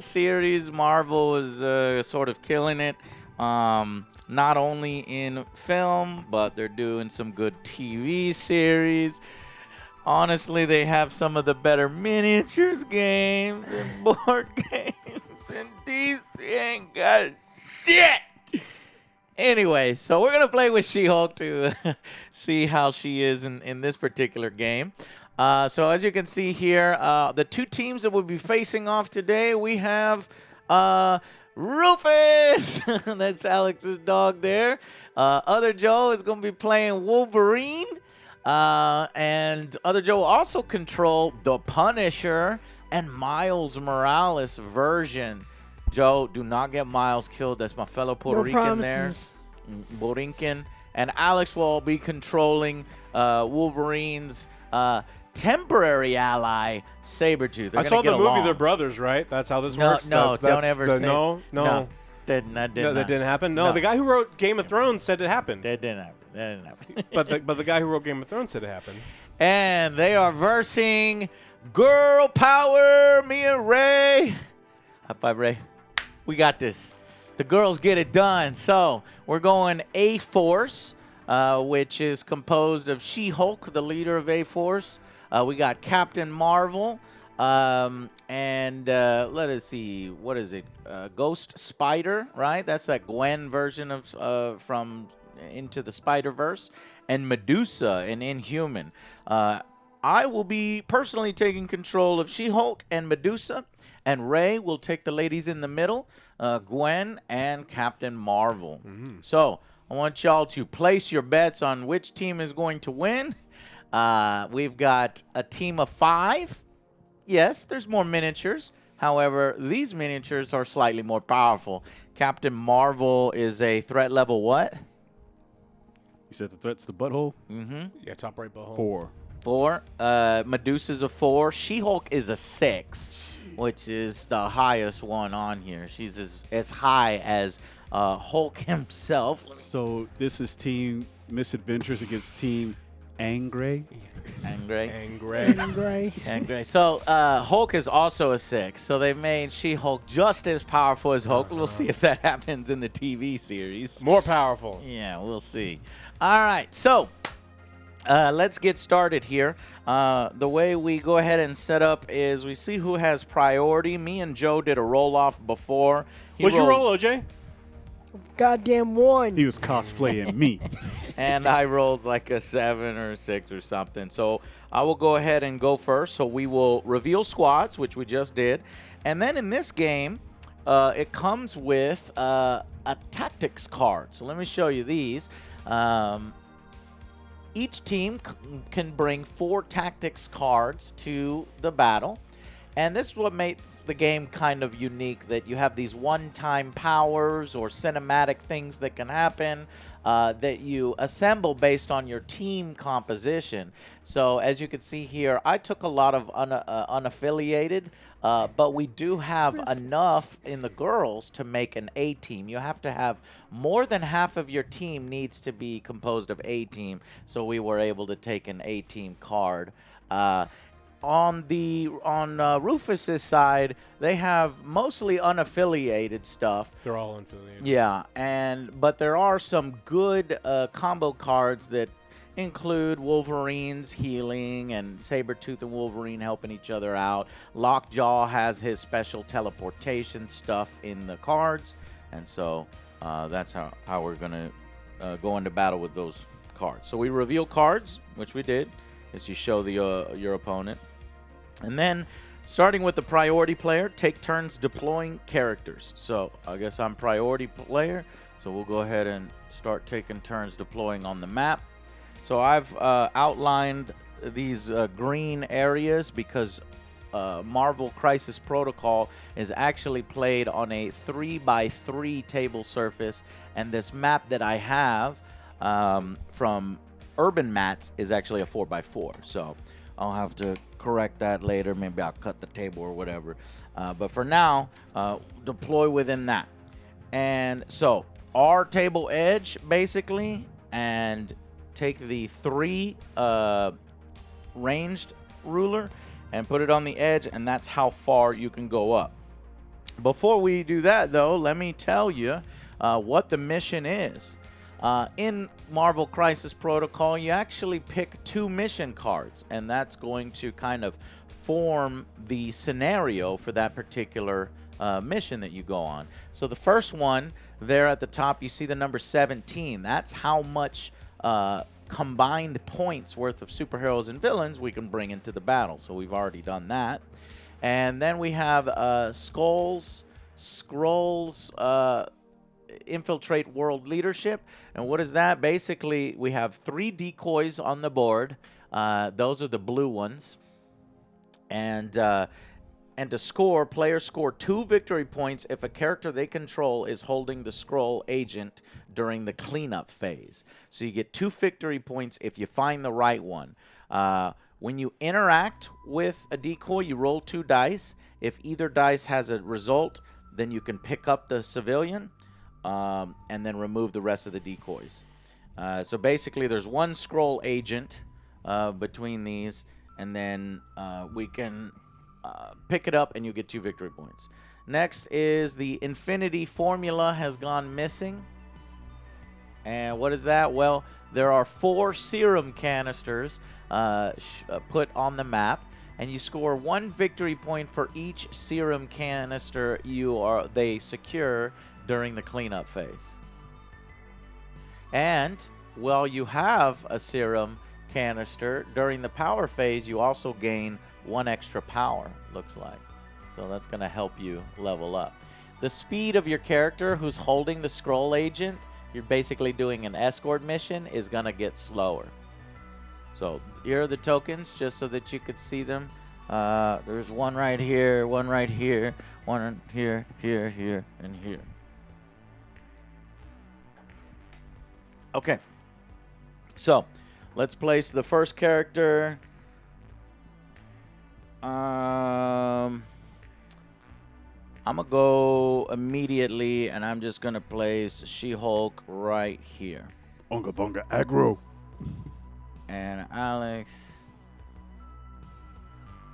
series, Marvel is sort of killing it. Not only in film, but they're doing some good TV series. Honestly, they have some of the better miniatures games and board games, and DC ain't got shit. Anyway, so we're going to play with She-Hulk to see how she is in this particular game. So as you can see here, the two teams that we'll be facing off today, we have Rufus. That's Alex's dog there. Other Joe is going to be playing Wolverine. And Other Joe will also control the Punisher and Miles Morales version. Joe, do not get Miles killed. That's my fellow Puerto Rican there. Borinquen. And Alex will be controlling Wolverine's temporary ally, Sabretooth. I saw the movie They're Brothers, right? That's how this works? No, don't ever say. No. That That didn't happen? No, the guy who wrote Game of Thrones said it happened. That didn't happen. but the guy who wrote Game of Thrones said it happened. And they are versing Girl Power, me and Ray. High five, Ray. We got this. The girls get it done. So we're going A-Force, which is composed of She-Hulk, the leader of A-Force. We got Captain Marvel. And let us see. What is it? Ghost Spider, right? That's that Gwen version of from Into the Spider-Verse. And Medusa, an Inhuman. I will be personally taking control of She-Hulk and Medusa, and Ray will take the ladies in the middle, Gwen and Captain Marvel. So I want y'all to place your bets on which team is going to win. We've got a team of 5. Yes, there's more miniatures. However, these miniatures are slightly more powerful. Captain Marvel is a threat level what? You said the threat's the butthole? Yeah, top right butthole. 4. Medusa's a 4. She-Hulk is a 6, which is the highest one on here. She's as high as Hulk himself. So this is Team Misadventures against Team Angry. Angry. So Hulk is also a 6. So they made She-Hulk just as powerful as Hulk. We'll see if that happens in the TV series. More powerful. Yeah, we'll see. All right, so let's get started here. The way we go ahead and set up is we see who has priority. Me and Joe did a roll-off before. What'd you roll, OJ? Goddamn 1. He was cosplaying me. And I rolled like a 7 or a 6 or something. So I will go ahead and go first. So we will reveal squads, which we just did. And then in this game, it comes with a tactics card. So let me show you these. Each team can bring 4 tactics cards to the battle. And this is what makes the game kind of unique, that you have these one-time powers or cinematic things that can happen that you assemble based on your team composition. So as you can see here, I took a lot of unaffiliated, but we do have enough in the girls to make an A-team. You have to have more than half of your team needs to be composed of A-team, so we were able to take an A-team card. On Rufus's side, they have mostly unaffiliated stuff. They're all unaffiliated. Yeah, but there are some good combo cards that include Wolverine's healing and Sabretooth and Wolverine helping each other out. Lockjaw has his special teleportation stuff in the cards, and so that's how we're going to go into battle with those cards. So we reveal cards, which we did, as you show your opponent. And then, starting with the priority player, take turns deploying characters. So I guess I'm priority player, so we'll go ahead and start taking turns deploying on the map. So I've outlined these green areas because Marvel Crisis Protocol is actually played on a 3x3 table surface, and this map that I have from Urban Mats is actually a 4x4. So I'll have to correct that later. Maybe I'll cut the table or whatever. But for now, deploy within that. And so our table edge, basically, and take the 3 ranged ruler and put it on the edge, and that's how far you can go up. Before we do that, though, let me tell you what the mission is. In Marvel Crisis Protocol, you actually pick 2 mission cards, and that's going to kind of form the scenario for that particular mission that you go on. So the first one, there at the top, you see the number 17. That's how much combined points worth of superheroes and villains we can bring into the battle. So we've already done that. And then we have Scrolls, Infiltrate World Leadership. And what is that? Basically, we have 3 decoys on the board. Those are the blue ones. And to score, players score 2 victory points if a character they control is holding the scroll agent during the cleanup phase. So you get 2 victory points if you find the right one. When you interact with a decoy, you roll 2 dice. If either dice has a result, then you can pick up the civilian and then remove the rest of the decoys. So basically, there's 1 scroll agent between these, and then we can pick it up and you get 2 victory points. Next is the Infinity Formula has gone missing. And what is that? Well, there are 4 serum canisters put on the map, and you score 1 victory point for each serum canister they secure during the cleanup phase. And while you have a serum canister during the power phase, you also gain 1 extra power, looks like. So that's going to help you level up. The speed of your character who's holding the scroll agent, you're basically doing an escort mission, is going to get slower. So here are the tokens, just so that you could see them. There's 1 right here, 1 right here, 1 here, here, here, and here. Okay. So let's place the first character. I'm going to go immediately, and I'm just going to place She-Hulk right here. Unga bunga aggro. And Alex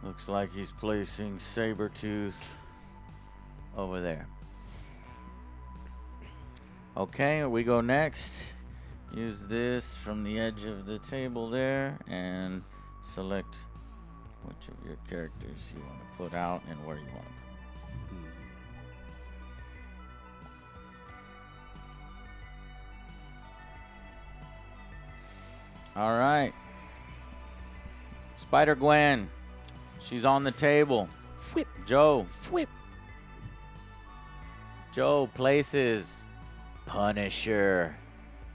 looks like he's placing Sabretooth over there. Okay, we go next. Use this from the edge of the table there and select which of your characters you want to put out and where you want to. All right. Spider-Gwen. She's on the table. Flip, Joe. flip. Joe places Punisher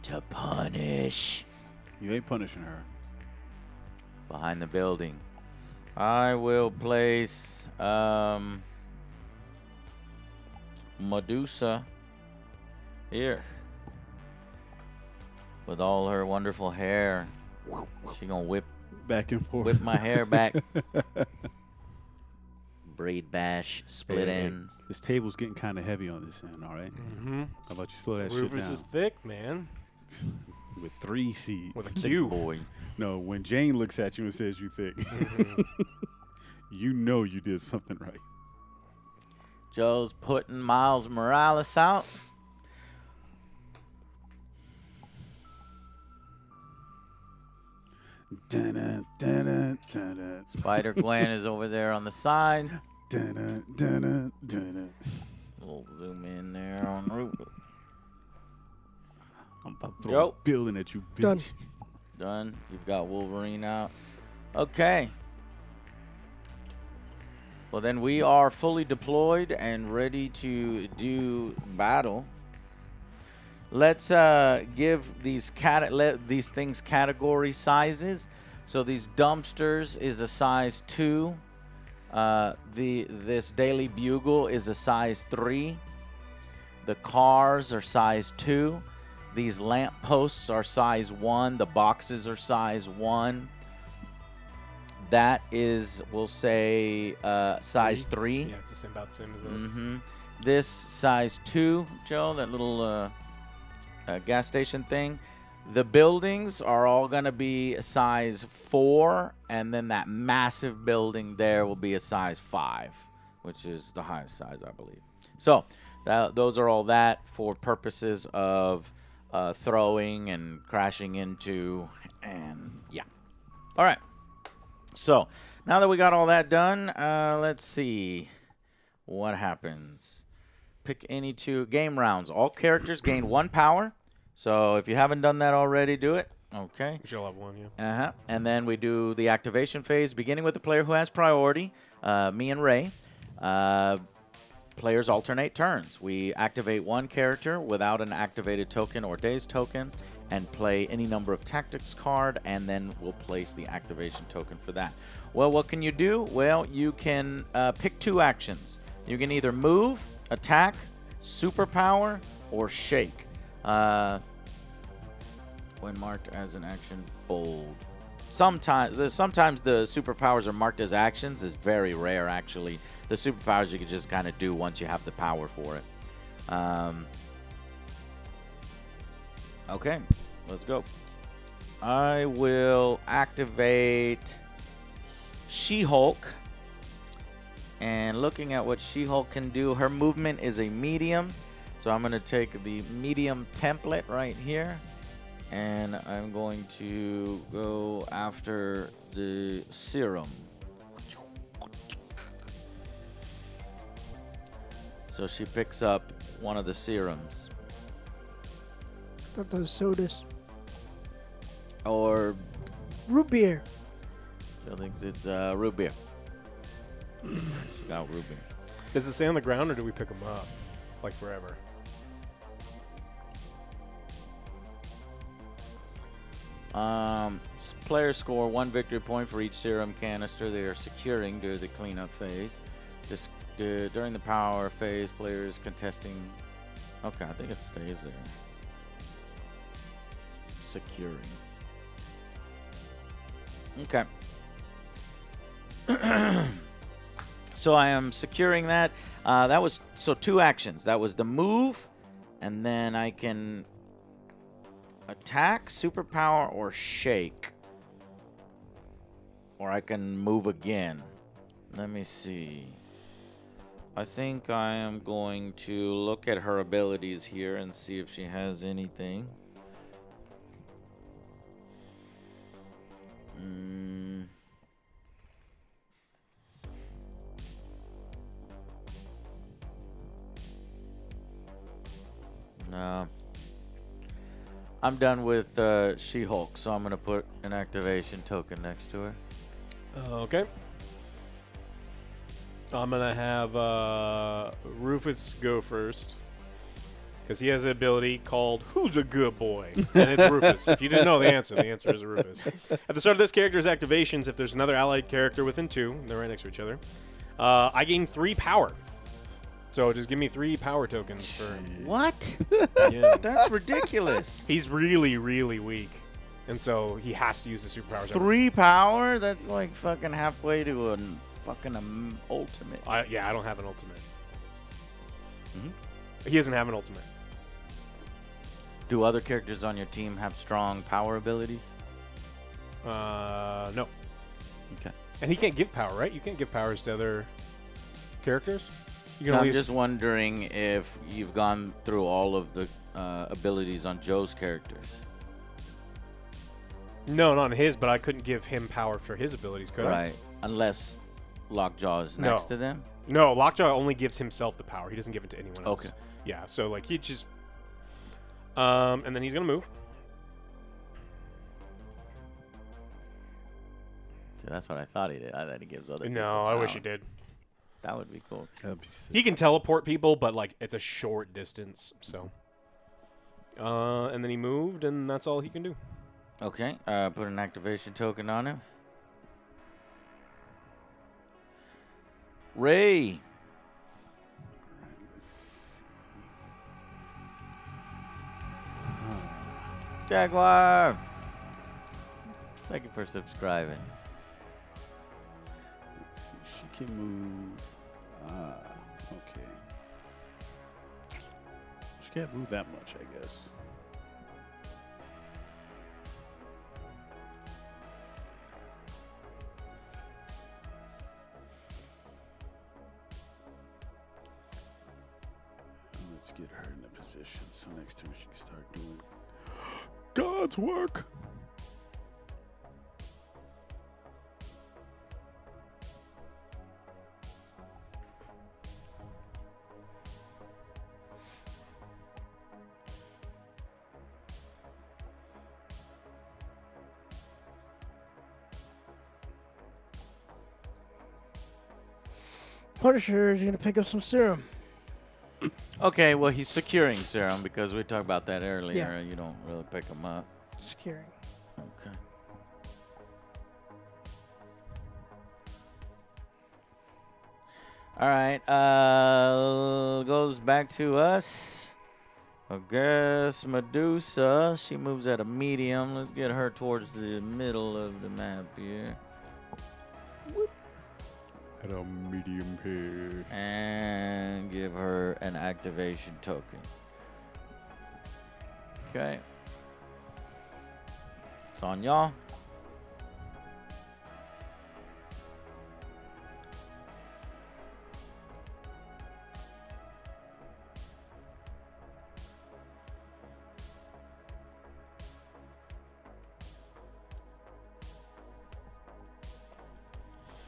to punish You ain't punishing her. behind the building. I will place Medusa here with all her wonderful hair. She gonna whip Back and forth. my hair back. Braid bash, split Hey, ends. This table's getting kind of heavy on this end, all right? Mm-hmm. How about you slow that shit Rufus down? is thick, man. With 3 seeds. With a Thick Q. boy. No, when Jane looks at you and says you thick, you know you did something right. Joe's putting Miles Morales out. Dun-dun, dun-dun, dun-dun. Spider-Gwen is over there on the side. Dun-dun, dun-dun, dun-dun. We'll zoom in there on Rufus. I'm about to throw Joe. a building at you, bitch. Done. Done. You've got Wolverine out. Okay. Well, then we are fully deployed and ready to do battle. Let's give these things category sizes. So these dumpsters is a size 2. This Daily Bugle is a size 3. The cars are size 2. These lamp posts are size 1. The boxes are size 1. That is, we'll say, size 3. Yeah, it's about the same as that. Mm-hmm. This size 2, Joe, that little gas station thing. The buildings are all going to be a size 4, and then that massive building there will be a size 5, which is the highest size, I believe. So those are all that for purposes of throwing and crashing into, and yeah. All right. So now that we got all that done, let's see what happens. Pick any two game rounds. All characters gain 1 power. So if you haven't done that already, do it. Okay. We should have one, yeah. Uh-huh. And then we do the activation phase, beginning with the player who has priority, me and Ray. Players alternate turns. We activate one character without an activated token or dazed token and play any number of tactics card, and then we'll place the activation token for that. Well, what can you do? Well, you can pick 2 actions. You can either move, attack, superpower, or shake. When marked as an action, bold. Sometimes the superpowers are marked as actions. It's very rare, actually. The superpowers you can just kind of do once you have the power for it. Okay, let's go. I will activate She-Hulk. And looking at what She-Hulk can do, her movement is a medium. So I'm going to take the medium template right here. And I'm going to go after the serum. So she picks up one of the serums. I thought those sodas. Or Root beer. she thinks it's root beer. She got root beer. Does it stay on the ground, or do we pick them up? Like forever? Players score 1 victory point for each serum canister they are securing during the cleanup phase. During the power phase, players contesting. Okay, I think it stays there. Securing. Okay. So I am securing that. That was 2 actions. That was the move, and then I can attack, superpower, or shake. Or I can move again. Let me see. I think I am going to look at her abilities here and see if she has anything. No. I'm done with She-Hulk, so I'm going to put an activation token next to her. Okay. I'm going to have Rufus go first. Because he has an ability called Who's a Good Boy? And it's Rufus. If you didn't know the answer is Rufus. At the start of this character's activations, if there's another allied character within 2, they're right next to each other, I gain 3 power. So just give me 3 power tokens for... What? Yeah. That's ridiculous. He's really, really weak. And so he has to use the superpowers. 3 power? That's like fucking halfway to a fucking ultimate. I don't have an ultimate. Mm-hmm. He doesn't have an ultimate. Do other characters on your team have strong power abilities? No. Okay. And he can't give power, right? You can't give powers to other characters? You can I'm only just wondering if you've gone through all of the abilities on Joe's characters. No, not his, but I couldn't give him power for his abilities, could I? Right. Unless Lockjaw is next to them. No, Lockjaw only gives himself the power. He doesn't give it to anyone else. Okay. Yeah, so like he just... and then he's going to move. See, that's what I thought he did. I thought he gives other people No, I wish power. he did. That would be cool. That'd be sick. He can teleport people, but like it's a short distance, so... and then he moved, and that's all he can do. Okay. Put an activation token on him. Ray. Jaguar. Thank you for subscribing. Let's see. She can move. Okay. She can't move that much, I guess. Let's get her in a position so next turn she can start doing God's work. Punisher is gonna pick up some serum. Okay, well, he's securing serum because we talked about that earlier. Yeah. You don't really pick him up. Securing. Okay. All right. Goes back to us. I guess Medusa. She moves at a medium. Let's get her towards the middle of the map here. At a medium pace. And give her an activation token. Okay. It's on y'all.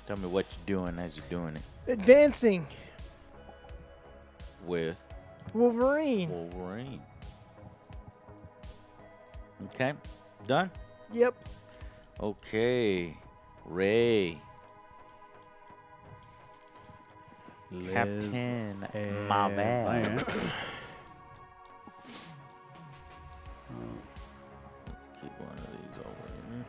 Tell me what you're doing as you're doing it. Advancing. With Wolverine. Wolverine. Okay. Done? Yep. Okay. Ray. Captain Marvel. Let's keep one of these over here.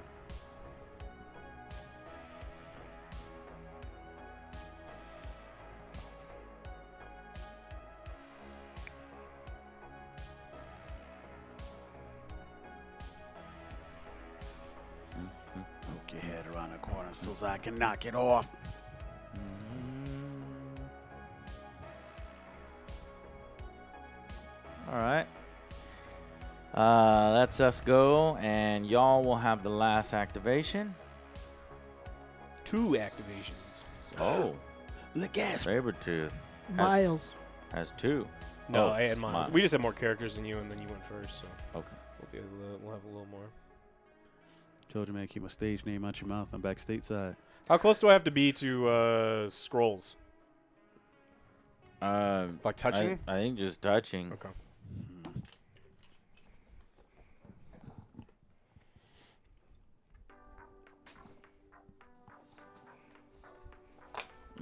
Poke your head around the corner so I can knock it off. All right. That's us go, and y'all will have the last activation. 2 activations. Oh, Look at Sabretooth Miles. has 2. No, Oh, I had mine. mine. We just had more characters than you, and then you went first, so Okay. we'll have a little more. Told you, man, keep my stage name out your mouth. I'm back stateside. How close do I have to be to scrolls? Like touching? I think just touching. Okay.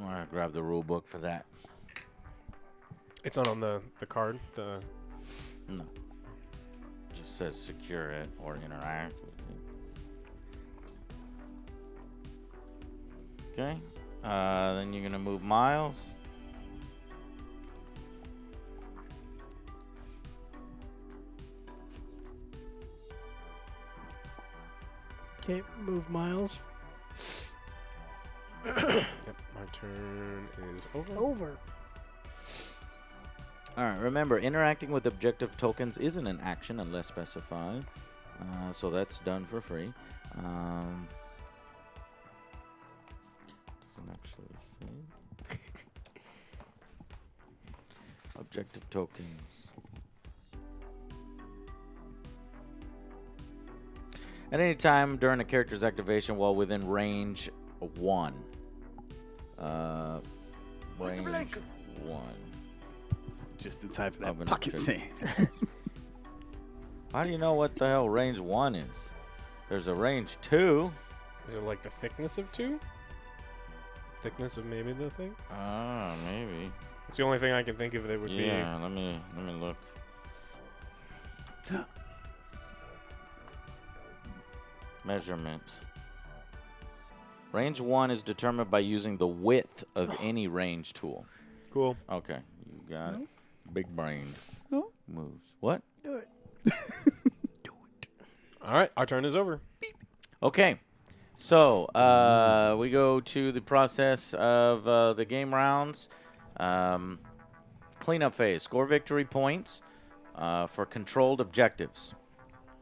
All right, grab the rule book for that. It's not on the card. No. Just says secure it or interact with it. Okay. Then you're gonna move Miles. Okay, move Miles. Yep, my turn is over. Over. All right. Remember, interacting with objective tokens isn't an action unless specified. So that's done for free. Doesn't actually say. Objective tokens. At any time during a character's activation while within range 1. Range 1. Just in time for Of that an pocket object. sand. How do you know what the hell range 1 is? There's a range 2. Is it like the thickness of 2? Thickness of maybe the thing? Ah, maybe. It's the only thing I can think of that would Yeah, let me look. Measurement. Range 1 is determined by using the width of any range tool. be cool. Okay, you got it. Big brain. No. Moves. What? Do it. All right, our turn is over. Okay. So, we go to the process of the game rounds. Cleanup phase. Score victory points for controlled objectives.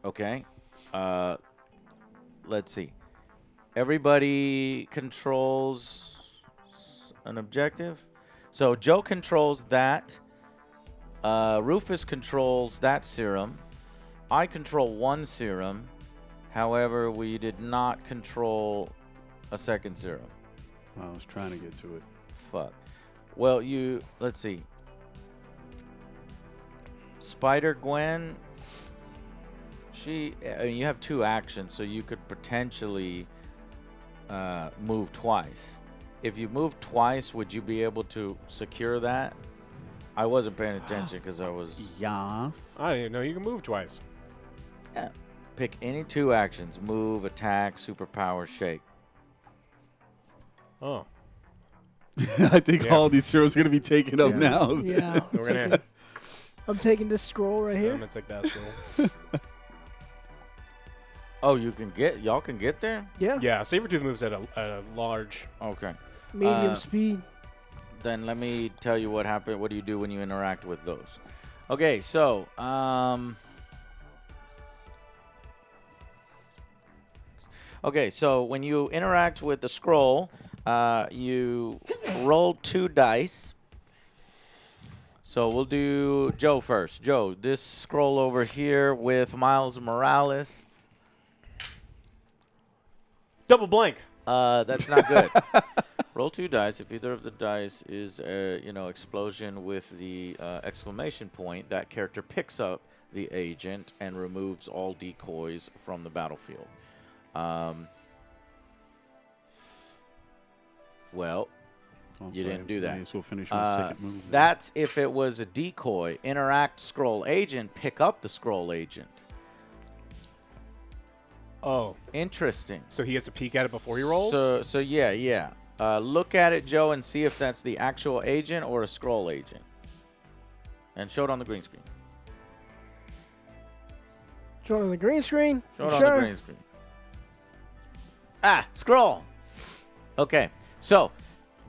Okay. Let's see. Everybody controls an objective. So Joe controls that. Rufus controls that serum. I control one serum. However, we did not control a second serum. I was trying to get to it. Fuck. Well, let's see. Spider Gwen, you have 2 actions, so you could potentially move twice. If you move twice, would you be able to secure that? I wasn't paying attention because I was... Yas. I didn't even know you can move twice. Yeah. Pick any 2 actions. Move, attack, superpower, shake. Oh. I think Yeah. all these heroes are going to be taken up Yeah. now. Yeah. We're gonna. I'm taking this scroll right I'm here. gonna take that scroll. Oh, y'all can get there? Yeah. Yeah, Sabretooth moves at a large. Okay. Medium speed. Then let me tell you what happened. What do you do when you interact with those? Okay, so when you interact with the scroll, you roll 2 dice. So we'll do Joe first. Joe, this scroll over here with Miles Morales. Double blank. That's not good. Roll 2 dice. If either of the dice is explosion with the exclamation point, that character picks up the agent and removes all decoys from the battlefield. Well, you didn't do that. May as well finish with the second move. That's if it was a decoy. Interact scroll agent, pick up the scroll agent. Oh, Interesting. so he gets a peek at it before he rolls. So yeah. Look at it, Joe, and see if that's the actual agent or a scroll agent. And show it on the green screen. Show it on the green screen. Show it on the green screen. Ah, scroll. Okay, so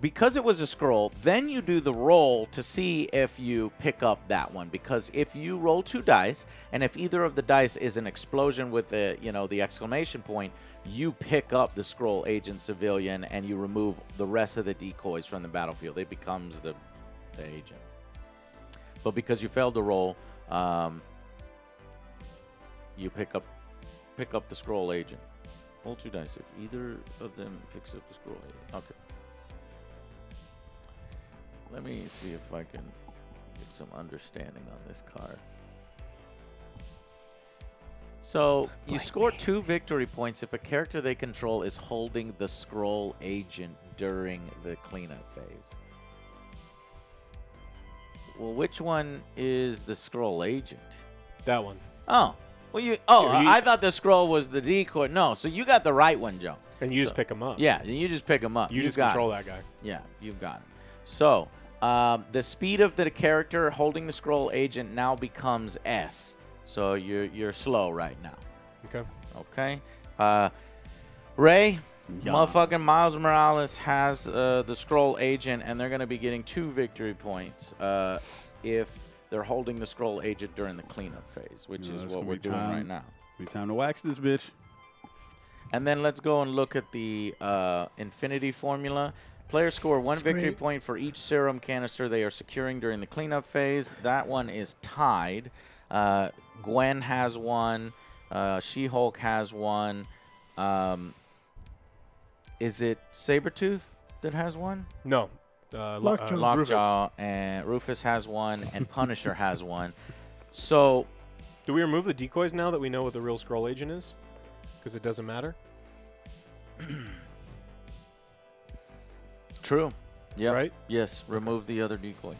because it was a scroll, then you do the roll to see if you pick up that one. Because if you roll 2 dice, and if either of the dice is an explosion with the exclamation point, you pick up the scroll agent civilian and you remove the rest of the decoys from the battlefield. It becomes the agent. But because you failed the roll, you pick up the scroll agent. Roll 2 dice if either of them picks up the scroll agent. Okay. Let me see if I can get some understanding on this card. So, you score 2 victory points if a character they control is holding the scroll agent during the cleanup phase. Well, which one is the scroll agent? That one. Oh. Well, I thought the scroll was the decoy. No, so you got the right one, Joe. And you just pick him up. Yeah, you just pick him up. You just got control it. that guy. Yeah, you've got it. So, the speed of the character holding the scroll agent now becomes S. So you're slow right now. Okay. Okay. Ray, Yeah. motherfucking Miles Morales has the scroll agent, and they're going to be getting 2 victory points if they're holding the scroll agent during the cleanup phase, which is what we're doing right now. Be time to wax this bitch. And then let's go and look at the Infinity formula. Players score 1 victory great. point for each serum canister they are securing during the cleanup phase. That one is tied. Gwen has 1. She-Hulk has 1. Is it Sabretooth that has 1? No. Lockjaw. Lockjaw, and Rufus has 1, and Punisher has 1. So, Do we remove the decoys now that we know what the real scroll agent is? Because it doesn't matter. true. Yeah. Right? Yes. Remove the other decoys.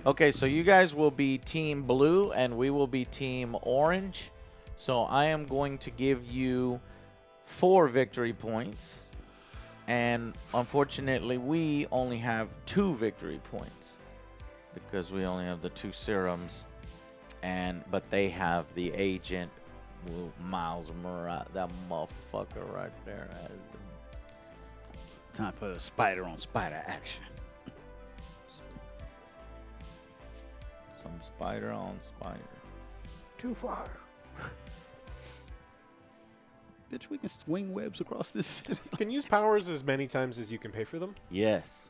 Okay, so you guys will be Team Blue, and we will be Team Orange. So I am going to give you 4 victory points. And unfortunately, we only have 2 victory points because we only have the 2 serums. But they have the agent, Miles Morales, that motherfucker right there. Time for the spider on spider action. Some spider on spider. Too far. Bitch, we can swing webs across this city. You can use powers as many times as you can pay for them Yes.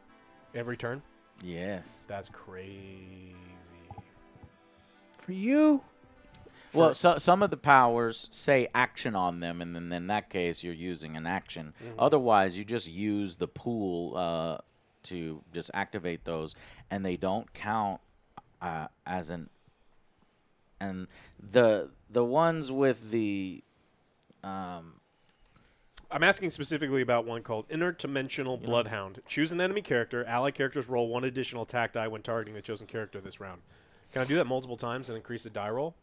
every turn. Yes. That's crazy. for you. Well, some of the powers say action on them, and then in that case, you're using an action. Otherwise, you just use the pool to just activate those, and they don't count as an. And the ones with the. I'm asking specifically about one called Interdimensional Bloodhound. Choose an enemy character. Allied characters roll 1 additional attack die when targeting the chosen character this round. Can I do that multiple times and increase the die roll?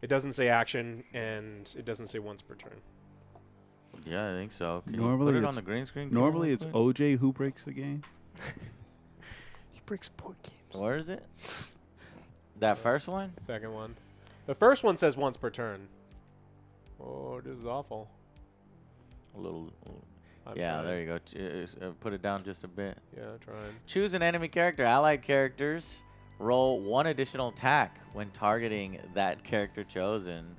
It doesn't say action, and it doesn't say once per turn. Yeah, I think so. Can Normally you put it on it's- the green screen? Normally it's OJ who breaks the game. He breaks board games. Where is it? That first one? Second one. The first one says once per turn. Oh, this is awful. A little. I'm Yeah, trying. there you go. Put it down just a bit. Yeah, I'm trying. Choose an enemy character. Allied characters roll 1 additional attack when targeting that character chosen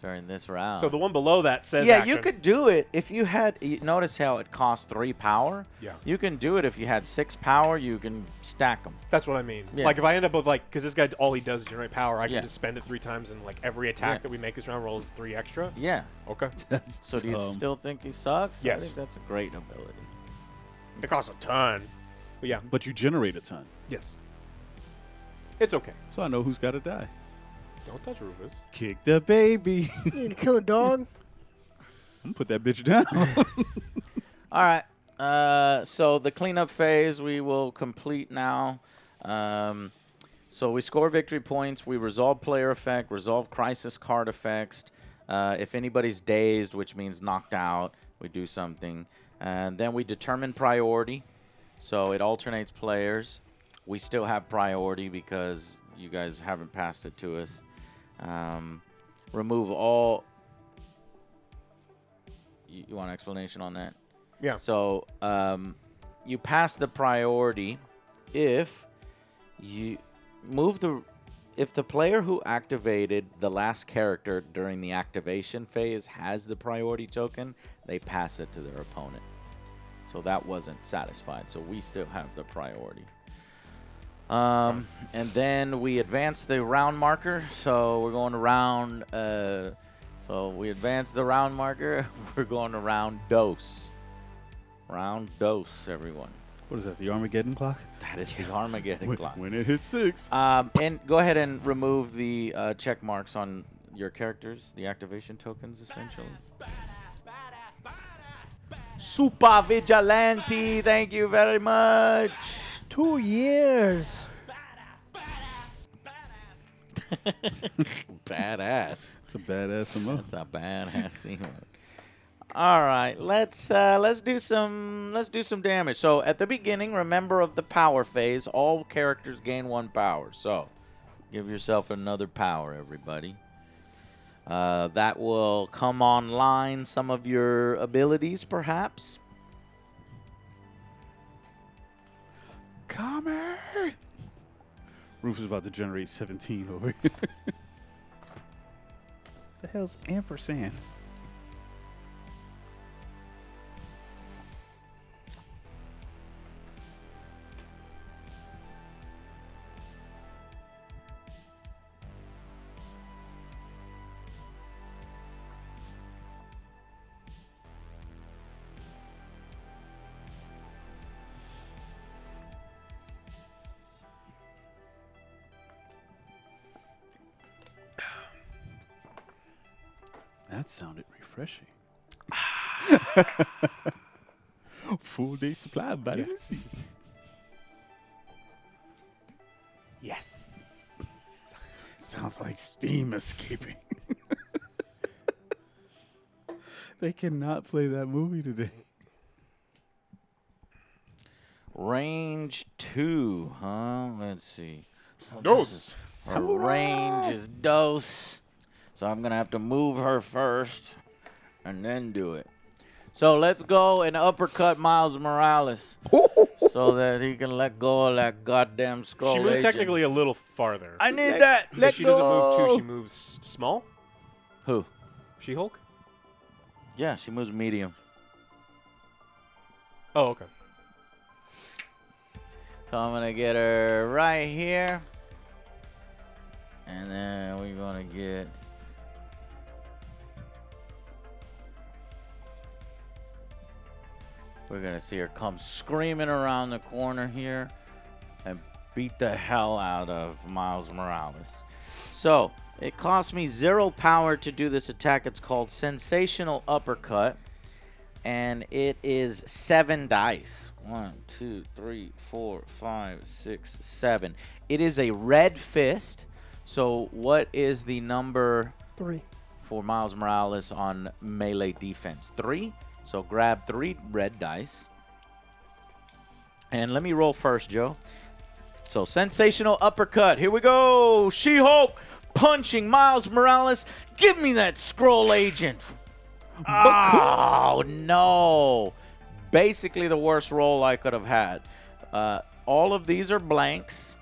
during this round. So the one below that says yeah, action. you could do it if you had. Notice how it costs 3 power. Yeah. You can do it if you had 6 power. You can stack them. That's what I mean. Yeah. Like if I end up with because this guy all he does is generate power, I can Yeah. just spend it 3 times, and like every attack Yeah. that we make this round rolls 3 extra. Yeah. Okay. That's So do you dumb. still think he sucks? Yes. I think that's a great ability. It costs a ton. But yeah. But you generate a ton. Yes. It's okay. So I know who's got to die. Don't touch Rufus. Kick the baby. You need to kill a dog. I'm gonna put that bitch down. All right. So the cleanup phase we will complete now. So we score victory points. We resolve player effect, resolve crisis card effects. If anybody's dazed, which means knocked out, we do something. And then we determine priority. So it alternates players. We still have priority because you guys haven't passed it to us. Remove all. You want an explanation on that? Yeah. So you pass the priority if you move if the player who activated the last character during the activation phase has the priority token, they pass it to their opponent. So that wasn't satisfied. So we still have the priority. And then we advance the round marker. So we're going to round. So we advance the round marker. We're going to round dose. Round dose, everyone. What is that? The Armageddon clock? That is the Armageddon clock. When it hits 6. And go ahead and remove the check marks on your characters, the activation tokens, essentially. Super Vigilante, thank you very much. 2 years. Badass. It's a badass emote. That's a badass theme. All right, let's do some damage. So at the beginning, remember of the power phase, all characters gain 1 power. So give yourself another power, everybody. That will come online. Some of your abilities, perhaps. Come here. Rufus is about to generate 17 over here. The hell's ampersand? That sounded refreshing. Full day supply of vitamin C. Yes. Sounds like steam escaping. They cannot play that movie today. Range 2, huh? Let's see. Dose. Her range is dose. So I'm going to have to move her first and then do it. So let's go and uppercut Miles Morales so that he can let go of that goddamn scroll. She moves agent. technically a little farther. I need that. But she doesn't move 2. She moves small. Who? She-Hulk? Yeah, she moves medium. Oh, okay. So I'm going to get her right here. And then we're going to get... We're going to see her come screaming around the corner here and beat the hell out of Miles Morales. So, it costs me 0 power to do this attack. It's called Sensational Uppercut. And it is 7 dice. 1, 2, 3, 4, 5, 6, 7. It is a red fist. So, what is the number 3. for Miles Morales on melee defense? 3. So grab 3 red dice. And let me roll first, Joe. So Sensational Uppercut. Here we go. She-Hulk punching Miles Morales. Give me that scroll agent. Oh, no. Basically the worst roll I could have had. All of these are blanks.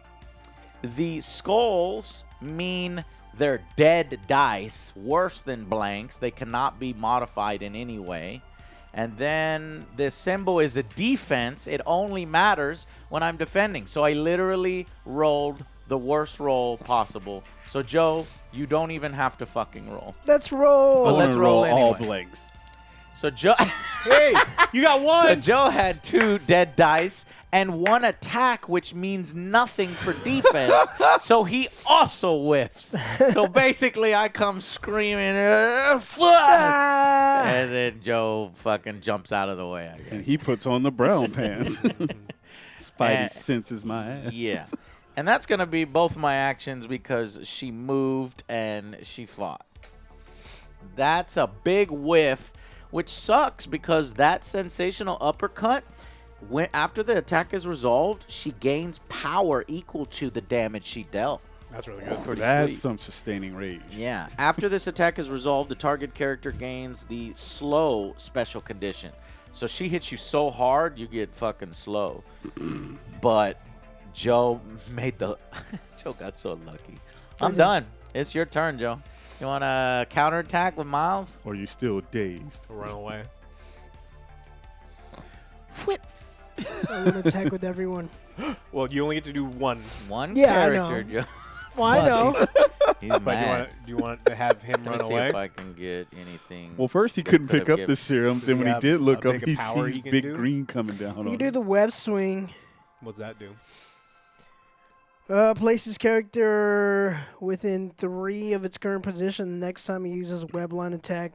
The skulls mean they're dead dice, worse than blanks. They cannot be modified in any way. And then this symbol is a defense. It only matters when I'm defending. So I literally rolled the worst roll possible. So, Joe, you don't even have to fucking roll. Let's roll. But let's roll all anyway. blanks. So, Joe... Hey, you got one. So Joe had 2 dead dice and 1 attack, which means nothing for defense. So he also whiffs. So basically, I come screaming, Ah. and then Joe fucking jumps out of the way, I guess. And he puts on the brown pants. Spidey And- senses my ass. Yeah. And that's going to be both my actions because she moved and she fought. That's a big whiff, which sucks because that sensational uppercut, after the attack is resolved, she gains power equal to the damage she dealt. That's really good. Pretty That's sweet. some sustaining rage. Yeah. After this attack is resolved, the target character gains the slow special condition. So she hits you so hard, you get fucking slow. But Joe made the... Joe got so lucky. I'm done. It's your turn, Joe. You want to counterattack with Miles? Or you still dazed. Run away. Whip. I'm going to attack with everyone. Well, you only get to do one. One Yeah, I character, know. Joe. Well, I know. He's But mad. do you want to have him Let me run see away? if I can get anything. Well, first he that couldn't could pick have up given- the serum. Does Then he when he have did look a up, big he power sees he can big do? green coming down on You him. do the web swing. What's that do? Places character within 3 of its current position. The next time he uses a web line attack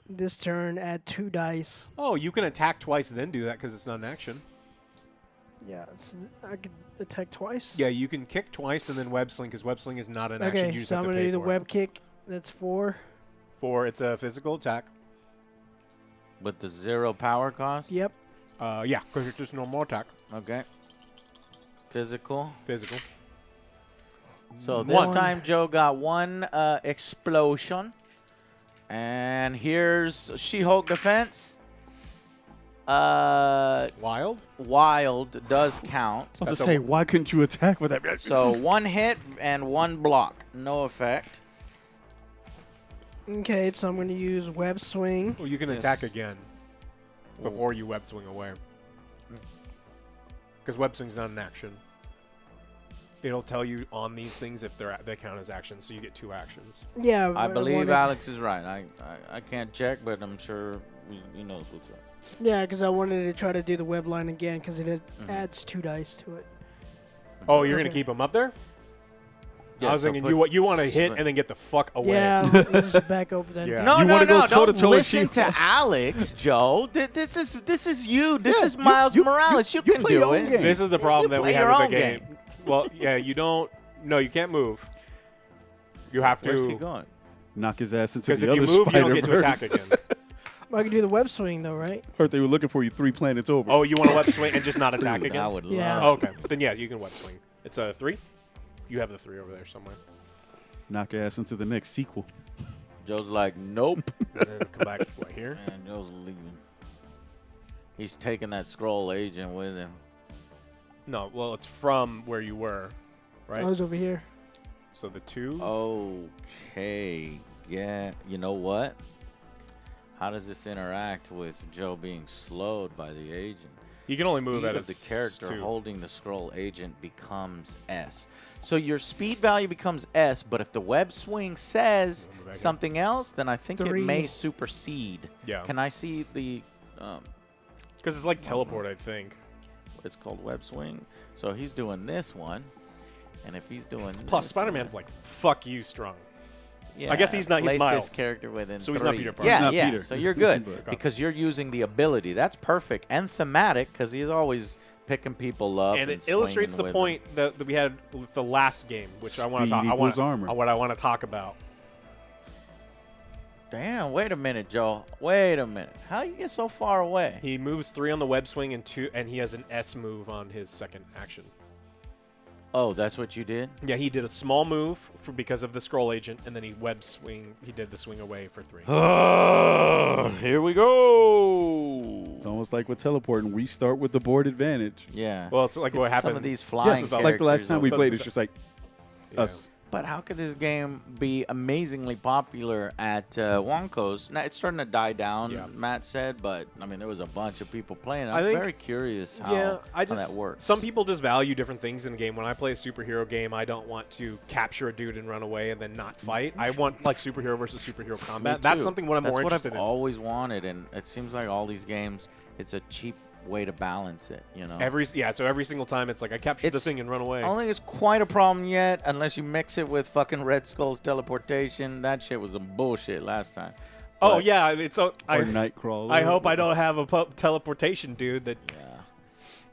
this turn, add 2 dice. Oh, you can attack twice and then do that because it's not an action. Yeah, I could attack twice. Yeah, you can kick twice and then web sling because web sling is not an action. You Okay, just so have I'm to going to pay do the for web it. kick. That's 4. It's a physical attack. With the 0 power cost? Yep. Yeah, because it's just normal attack. Okay. Physical. Physical. So this One. time Joe got 1 explosion. And here's She-Hulk defense. Wild? Wild does count. I was That's to a- say, why couldn't you attack with that? So 1 hit and 1 block. No effect. Okay, so I'm going to use web swing. Well, you can Yes. attack again before you web swing away. Because web swing's not an action. It'll tell you on these things if they count as actions, so you get 2 actions. Yeah, I believe wanted- Alex is right. I can't check, but I'm sure he knows what's right. Yeah, because I wanted to try to do the web line again because it Mm-hmm. adds 2 dice to it. Oh, you're going Okay. to keep them up there? Yeah, I was so thinking put- you want to hit and then get the fuck away. Yeah, just back up then. Yeah. No, You no, wanna go no! toe-to-toe Don't with listen She- to Alex, Joe. This is you. This Yeah, is Miles you- Morales. You you can play your do own it. game. This is the Yeah, problem you that we play have your with the own game. game. Well, yeah, you don't. No, you can't move. You have Where's he to. going? Knock his ass into Because the if you other move, you don't get to Spider-Verse. attack again. I can do the web swing though, right? Heard they were looking for you 3 planets over. Oh, you want to web swing and just not attack Dude, I again? would Yeah. love. Oh, okay. Then yeah, you can web swing. It's a 3. You have the 3 over there somewhere. Knock your ass into the next sequel. Joe's like, nope. And then come back right here. And Joe's leaving. He's taking that scroll agent with him. No, well, it's from where you were, right? I was over here. So the 2. Okay. Yeah. You know what? How does this interact with Joe being slowed by the agent? You can only move speed at of the character 2. holding the scroll agent becomes S. So your speed value becomes S, but if the web swing says Move back in. something else, then I think it 3. may supersede. Yeah. Can I see the? Because it's like teleport, I think. It's called web swing. So he's doing this one, and if he's doing Plus, this Spider-Man's one, like, fuck you strong. yeah, I guess he's not- he's place mild. this character within So he's 3. not Peter Parker. Yeah, He's not yeah. Peter. So you're good But- because you're using the ability. That's perfect and thematic because he's always picking people up. And it swinging illustrates the with point that we had with the last game, which I want to talk. Speed equals armor. What I want to talk about. Damn, wait a minute, Joe. Wait a minute. How you get so far away? He moves 3 on the web swing and 2, and he has an S move on his second action. Oh, that's what you did? Yeah, he did a small move because of the scroll agent, and then he web swing. He did the swing away for 3. Here we go. It's almost like with teleporting. We start with the board advantage. Yeah. Well, it's like what happened. Some of these flying Yeah, Like the last characters time we are- played, it's just like Yeah. us. But how could this game be amazingly popular at Wonko's? Now, it's starting to die down, Yeah. Matt said, but, I mean, there was a bunch of people playing. I I'm think- very curious how, Yeah, I how just that works. some people just value different things in the game. When I play a superhero game, I don't want to capture a dude and run away and then not fight. I want like superhero versus superhero Me combat. That's too. something what I'm That's more what interested I've in. always wanted, and it seems like all these games, it's a cheap way to balance it, you know? So every single time it's like I captured the It's- thing and run away. I don't think it's quite a problem yet, unless you mix it with fucking Red Skull's teleportation. That shit was some bullshit last time. Oh But, yeah, it's Or Nightcrawler. I hope I don't have a teleportation dude that yeah.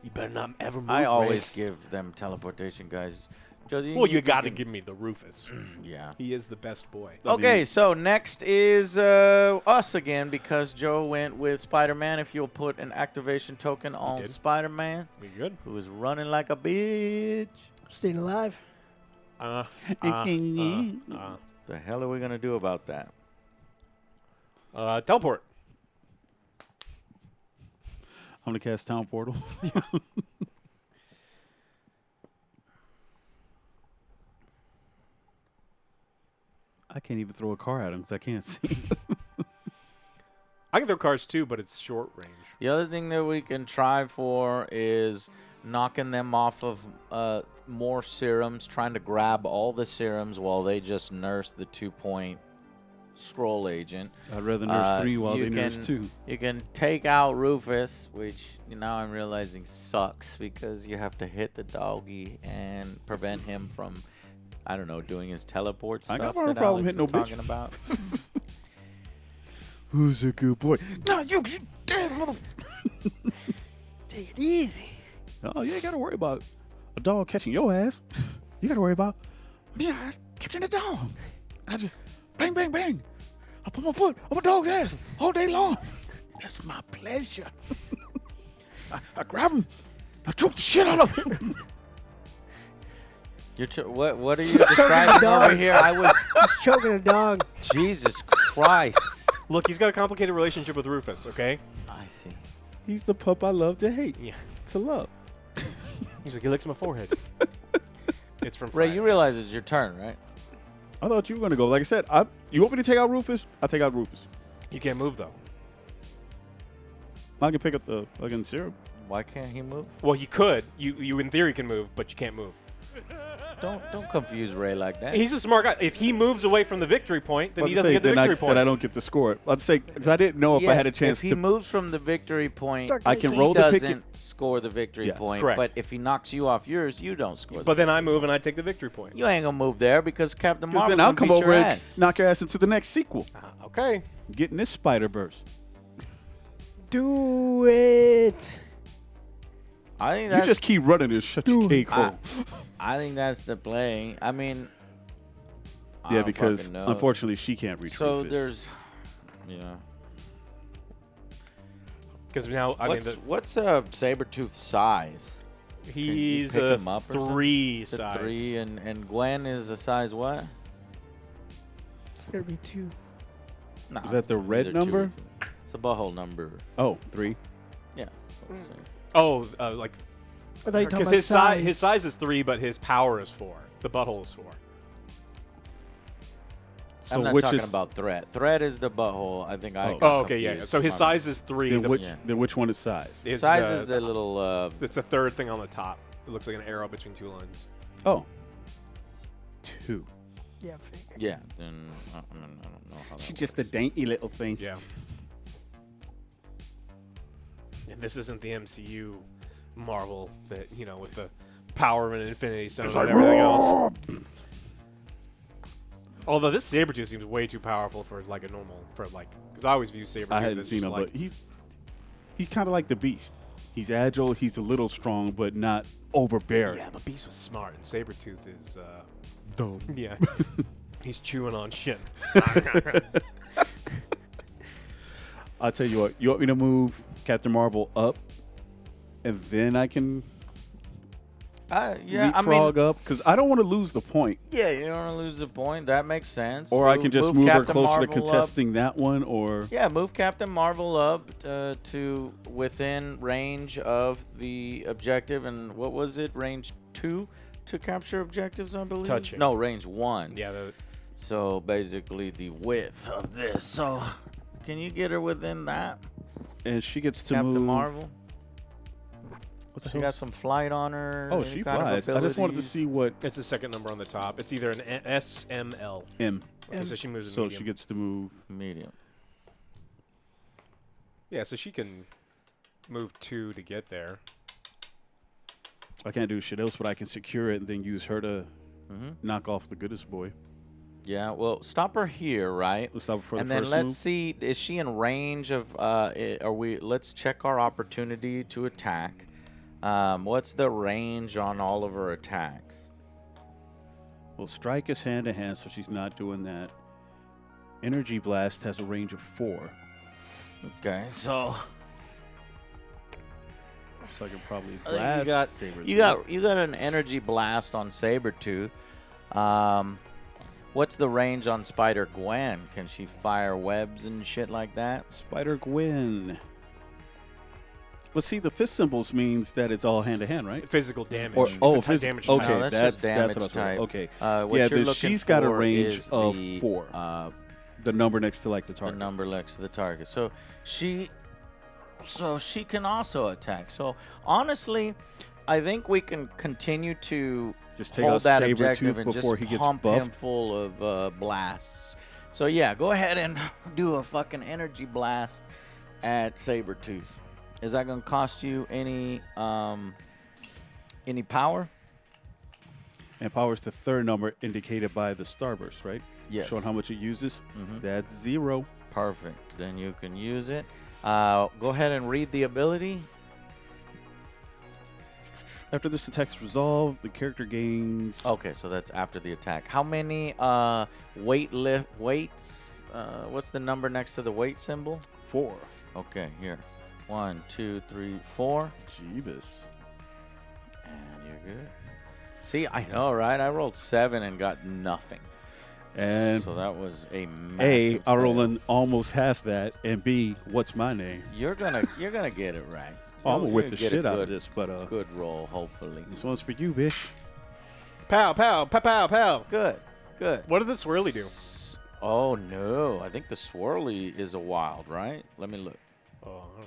you better not ever move. I Ray. always give them teleportation guys. Josie, Well, you got to can- give me the Rufus. Yeah. He is the best boy. Okay, so next is us again because Joe went with Spider-Man. If you'll put an activation token on did. Spider-Man, We good? who is running like a bitch. Staying alive. The hell are we gonna do about that? Teleport. I'm gonna cast Town Portal. I can't even throw a car at him because I can't see. I can throw cards too, but it's short range. The other thing that we can try for is knocking them off of more serums, trying to grab all the serums while they just nurse the 2-point scroll agent. I'd rather nurse 3 while you they nurse can- 2. You can take out Rufus, which now I'm realizing sucks because you have to hit the doggy and prevent him from, I don't know, doing his teleport I stuff got no that problem Alex hitting is no bitch. talking about. Who's a good boy? No, you dead mother. Take it easy. No, you ain't got to worry about a dog catching your ass. You got to worry about me catching a dog. I just bang, bang, bang. I put my foot on a dog's ass all day long. That's my pleasure. I grab him. I choke the shit out of him. What are you describing over here? I was He's choking a dog. Jesus Christ. Look, he's got a complicated relationship with Rufus. Okay. I see. He's the pup I love to hate. Yeah. To love. He's like he licks my forehead. It's from Ray, Friday. you realize it's your turn, right? I thought you were going to go. Like I said, you want me to take out Rufus? I'll take out Rufus. You can't move though. I can pick up the fucking syrup. Why can't he move? Well, you could. You in theory can move, but you can't move. Don't confuse Ray like that. He's a smart guy. If he moves away from the victory point, then he doesn't get the victory point. Then I don't get to score it. I'd say, because I didn't know if I had a chance if he to. moves from the victory point, I can he roll the pick. doesn't score the victory Yeah. point. Correct. But if he knocks you off yours, you don't score. But then I move and I take the victory point. You ain't gonna move there because Captain Because Marvel's then I'll gonna come beat over your and ass. knock your ass into the next sequel. Okay. Getting this Spider-Verse. Do it. I think You that's just keep running and shut your cake hole. I think that's the play. I mean, I Yeah, don't because fucking know. unfortunately she can't reach So Rufus. there's, yeah. Because now I mean What's Sabretooth's size? he's pick a him up or something? 3 Is it size. 3 and Gwen is a size what? It's gonna be 2. No, Is that the red they're two. number? It's a butthole number. Oh, 3. Yeah. Oh, like I thought you were talking because about his size is 3, but his power is 4. The butthole is 4. So I'm not which talking is about threat. Threat is the butthole. I think I. Oh. got Oh, okay, yeah. confused. So his size is 3. then The- which yeah. then which one is size? is Size is the little. It's the third thing on the top. It looks like an arrow between 2 lines. Oh, 2. Yeah, figure. Yeah. Then I don't know how. She's That just a dainty little thing. Yeah. And this isn't the MCU Marvel that, you know, with the power of an Infinity Stone and everything else. Although this Sabretooth seems way too powerful for like a normal, because I always view Sabretooth I hadn't as seen just him, like, but he's kind of like the Beast. He's agile. He's a little strong, but not overbearing. yeah, but Beast was smart, and Sabretooth is, Dumb. yeah, he's chewing on shit. I'll tell you what. You want me to move Captain Marvel up, and then I can yeah. I mean, leapfrog up? Because I don't want to lose the point. yeah. You don't want to lose the point. That makes sense. Or I can just move her Captain closer to Marvel up. contesting that one, or Yeah, move Captain Marvel up to within range of the objective. And what was it? Range 2 to capture objectives, I believe. Touching. No, range 1. Yeah, So basically the width of this. So can you get her within that, and she gets to Captain move. Marvel? What the She hell? got some flight on her. Oh, any she kind of flies. I just wanted to abilities? see what it's the second number on the top. It's either an S, M, L. M. Okay, so she moves in So medium. she gets to move. Medium. Yeah, so she can move 2 to get there. I can't do shit else, but I can secure it and then use her to Mm-hmm. knock off the goodest boy. Yeah. Well, stop her here, right? Let's stop it for And the then first let's move. see, is she in range of, are we, let's check our opportunity to attack. What's the range on all of her attacks? Well, strike is hand to hand, so she's not doing that. Energy blast has a range of 4, Okay, so so I can probably I think blast Sabretooth. you got an energy blast on Sabretooth. What's the range on Spider Gwen? Can she fire webs and shit like that? Spider Gwen. But see, the fist symbols means that it's all hand to hand, right? Physical damage. Or It's a phys- damage okay, type. No, that's just damage what I type. thought. Okay, What yeah, you're then looking she's got a for range is of the, 4. The number next to like the the target. number next to the target. So she can also attack. So honestly, I think we can continue to Just take hold out that objective Sabretooth and before just he gets pump him buffed. full of blasts. So yeah, go ahead and do a fucking energy blast at Sabretooth. Is that going to cost you any power? And power is the third number indicated by the starburst, right? Yes. Showing how much it uses. Mhm. That's 0. Perfect. Then you can use it. Go ahead and read the ability. After this attack's resolved, the character gains. Okay, so that's after the attack. How many weights? What's the number next to the weight symbol? 4. Okay, here. 1, 2, 3, 4. Jeebus. And you're good. See, I know, right? I rolled 7 and got nothing. And So that was a A, massive I fail. roll in almost half that, and B, what's my name? You're gonna get it right. Oh, I'm gonna You're whip the get a shit out of good- this, but Good roll, hopefully. this one's for you, bitch. Pow, pow, pow, pow, pow. Good, good. What did the swirly do? Oh no, I think the swirly is a wild, right? Let me look. Oh, I don't know.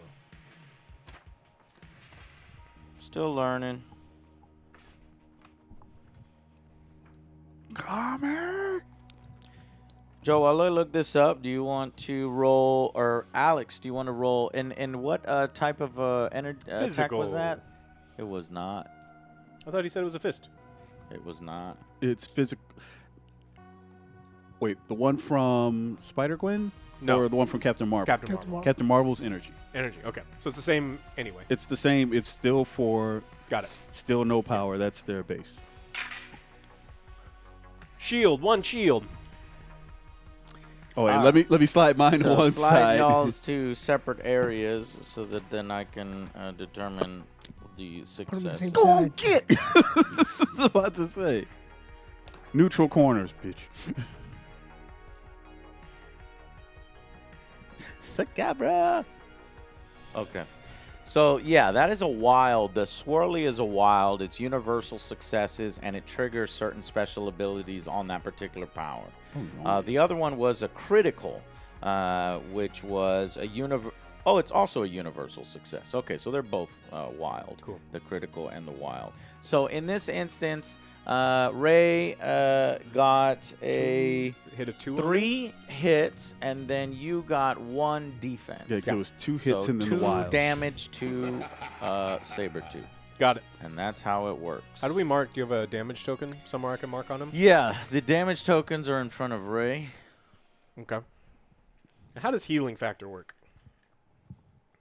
Still learning. Joe, while I look this up, do you want to roll, or Alex, do you want to roll? And what type of attack Physical. was that? It was not. I thought he said it was a fist. It was not. It's physical. Wait, the one from Spider Gwen? No. Or the one from Captain Marvel? Captain Captain Marvel. Marvel. Captain Marvel's energy. Energy. Okay. So it's the same anyway. It's the same. It's still for, Got it. still no power. That's their base. Shield. 1 shield. Oh, wait, let me slide mine to So one slide side. y'all's to separate areas so that then I can determine the Put 'em in the success. same Go side. get! I was about to say. Neutral corners, bitch. Sakabra. Okay. So, yeah, that is a wild. The Swirly is a wild. It's universal successes, and it triggers certain special abilities on that particular power. Oh, The other one was a critical, which was a Oh, it's also a universal success. Okay, so they're both wild. Cool. The critical and the wild. So, in this instance, Ray got a Hit of 2. 3 hits, and then you got 1 defense. Yeah, 'cause it was 2 hits So and then 2 the wild. damage to Sabretooth. Got it. And that's how it works. How do we mark? Do you have a damage token somewhere I can mark on him? Yeah, the damage tokens are in front of Ray. Okay. How does healing factor work?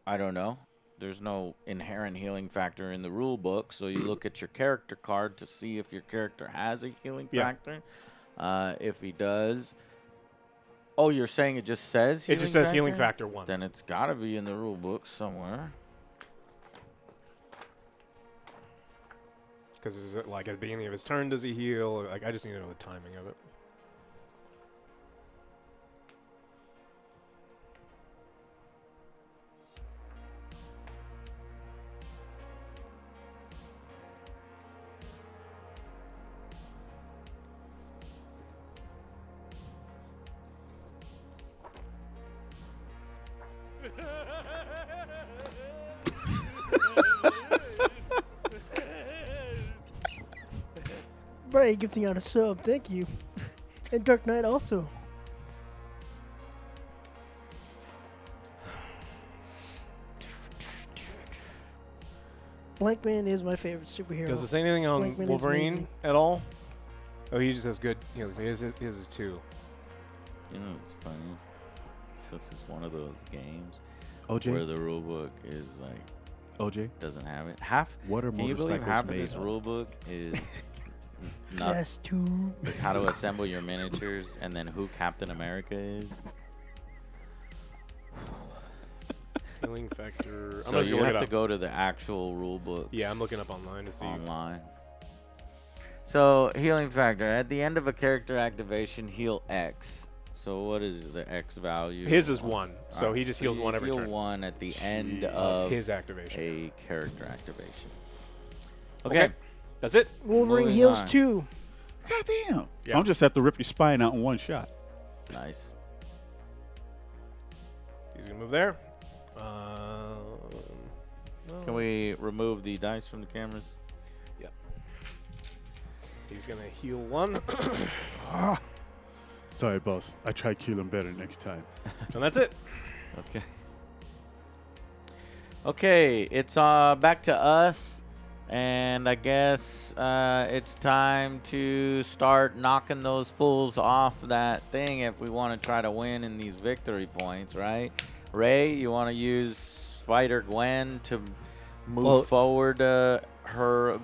I don't know. There's no inherent healing factor in the rule book, so you look at your character card to see if your character has a healing factor. If he does... Oh, you're saying it just says healing It just says healing factor 1. Then it's got to be in the rule book somewhere. Because is it like at the beginning of his turn does he heal? Like I just need to know the timing of it. Bray gifting out a sub, thank you. And Dark Knight also. Blankman is my favorite superhero. Does it say anything on Blankman is Wolverine amazing. at all? Oh, he just has good healing. His is 2. You know, it's funny. This is one of those games where OJ? the rule book is like OJ? doesn't have it. Half. What are Can you believe motorcycles half of made this of? rule book is not Yes, too. is how to assemble your miniatures and then who Captain America is. Healing factor. I'm So just you gonna look have it to up. go to the actual rule book. Yeah, I'm looking up online to see. Online. So healing factor at the end of a character activation, heal X. So what is the X value? His is 1, so Alright, he just so heals you 1 every heal turn. 1 at the end Jeez. of His activation. a character activation. Okay. Okay. That's it. Wolverine Moving heals on. 2. God damn. Yeah. So I'm just have to rip your spine out in one shot. Nice. He's gonna move there. Can we remove the dice from the cameras? He's gonna heal 1, Sorry, boss. I try to kill him better next time. and that's it. Okay. Okay, it's back to us, and I guess it's time to start knocking those fools off that thing if we want to try to win in these victory points, right? Ray, you want to use Spider Gwen to move forward her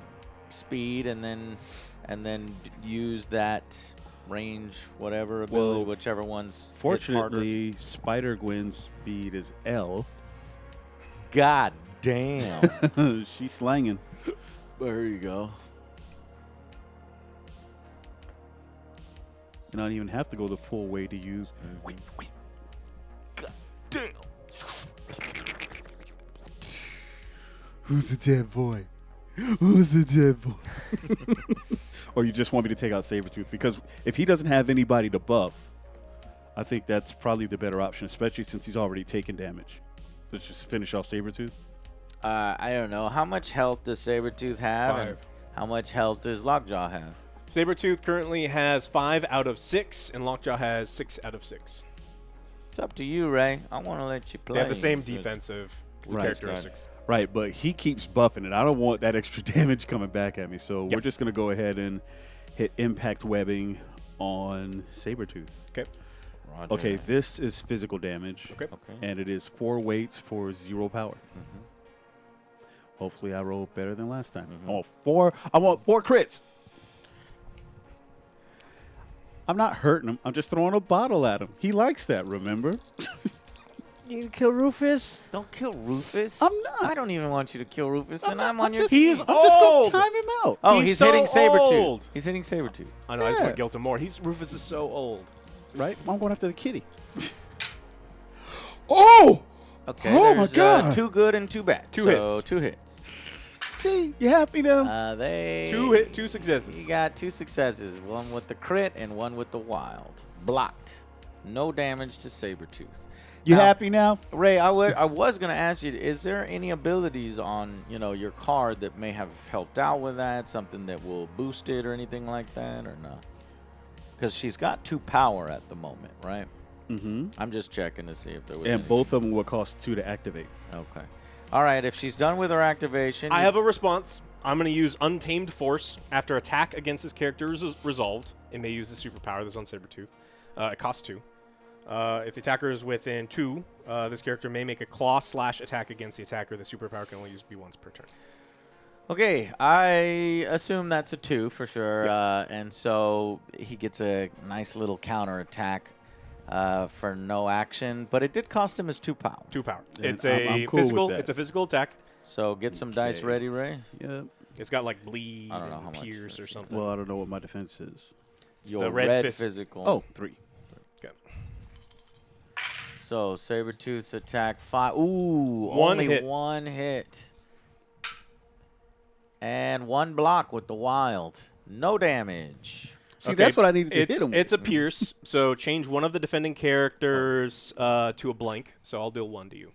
speed, and then use that range, whatever ability, Well, whichever one's hits harder. Fortunately, Spider-Gwen's speed is L. God damn. She's slanging. There you go. And I don't even have to go the full way to use. God damn. Who's the dead boy? Who's the dead boy? Or you just want me to take out Sabretooth? Because if he doesn't have anybody to buff, I think that's probably the better option, especially since he's already taken damage. Let's just finish off Sabretooth. I don't know. How much health does Sabretooth have? And 5. how much health does Lockjaw have? Sabretooth currently has 5 out of 6, and Lockjaw has 6 out of 6. It's up to you, Ray. I want to let you play. They have the same defensive Right. characteristics. Right, but he keeps buffing it. I don't want that extra damage coming back at me. So we're Yep. just going to go ahead and hit impact webbing on Sabretooth. Okay. Roger. Okay, this is physical damage. Okay. Okay. And it is 4 weights for 0 power. Mhm. Hopefully I roll better than last time. Mhm. I want 4 crits. I'm not hurting him. I'm just throwing a bottle at him. He likes that, remember? You can kill Rufus. Don't kill Rufus. I'm not. I don't even want you to kill Rufus, and I'm on your just, team. He's I'm just going old. to time him out. Oh, He's he's so hitting Sabretooth. old. He's hitting Sabretooth. I know. I just Yeah. want to guilt him more. Rufus is so old. Right? I'm going after the kitty. Oh! Okay. Oh, my there's, God. 2 good and 2 bad. Two so hits. 2 hits. See, you happy now? They 2 successes. You got 2 successes. One with the crit and one with the wild. Blocked. No damage to Sabretooth. You Now, happy now? Ray, I was gonna ask you, is there any abilities on your card that may have helped out with that? Something that will boost it or anything like that, or no? Because she's got 2 power at the moment, right? Mm-hmm. I'm just checking to see if there was. And anything. both of them will cost 2 to activate. Okay. All right. If she's done with her activation, I have a response. I'm going to use Untamed Force. After attack against this character is resolved, it may use the superpower that's on Sabretooth. It costs 2. If the attacker is within 2, this character may make a claw/attack against the attacker. The superpower can only be once per turn. Okay, I assume that's a 2 for sure, and so he gets a nice little counter attack for no action, but it did cost him his 2 power. 2 power. Yeah, It's I'm a cool with physical. that. It's a physical attack. So get some dice Okay. ready, Ray. Yeah. It's got like bleed I don't know how and much pierce this or is. something. Well, I don't know what my defense is. It's Your the red fist. physical. Oh, 3. Okay. So Sabretooth's attack 5. Ooh, One only hit. 1 hit. And 1 block with the wild. No damage. See, Okay, that's what I needed to it's, hit him It's a with. pierce, so change one of the defending characters to a blank. So I'll deal 1 to you.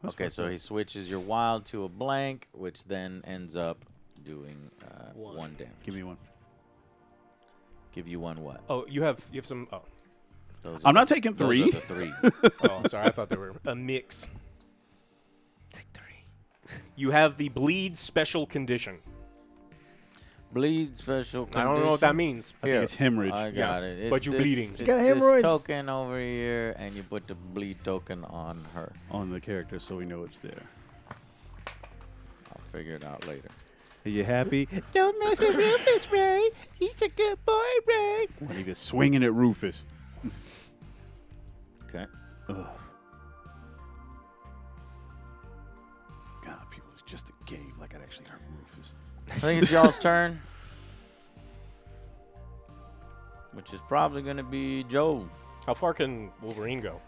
That's Okay, fucked so up. he switches your wild to a blank, which then ends up doing 1 damage. Give me 1. Give you 1 what? Oh, you have some. Oh, Those I'm are not taking those 3. are the 3s. oh, sorry. I thought they were a mix. Take 3. You have the bleed special condition. Bleed special I don't know what that means. I think it's hemorrhage. I got it. It's but you're this- bleeding. It's She's got this hemorrhoids. token over here, and you put the bleed token on her. on the character so we know it's there. I'll figure it out later. Are you happy? Don't mess with Rufus, Ray. He's a good boy, Ray. When he gets swinging at Rufus. Okay. Ugh. God, people, it's just a game. Like I'd actually hurt Rufus. I think it's y'all's turn. Which is probably going to be Joe. How far can Wolverine go?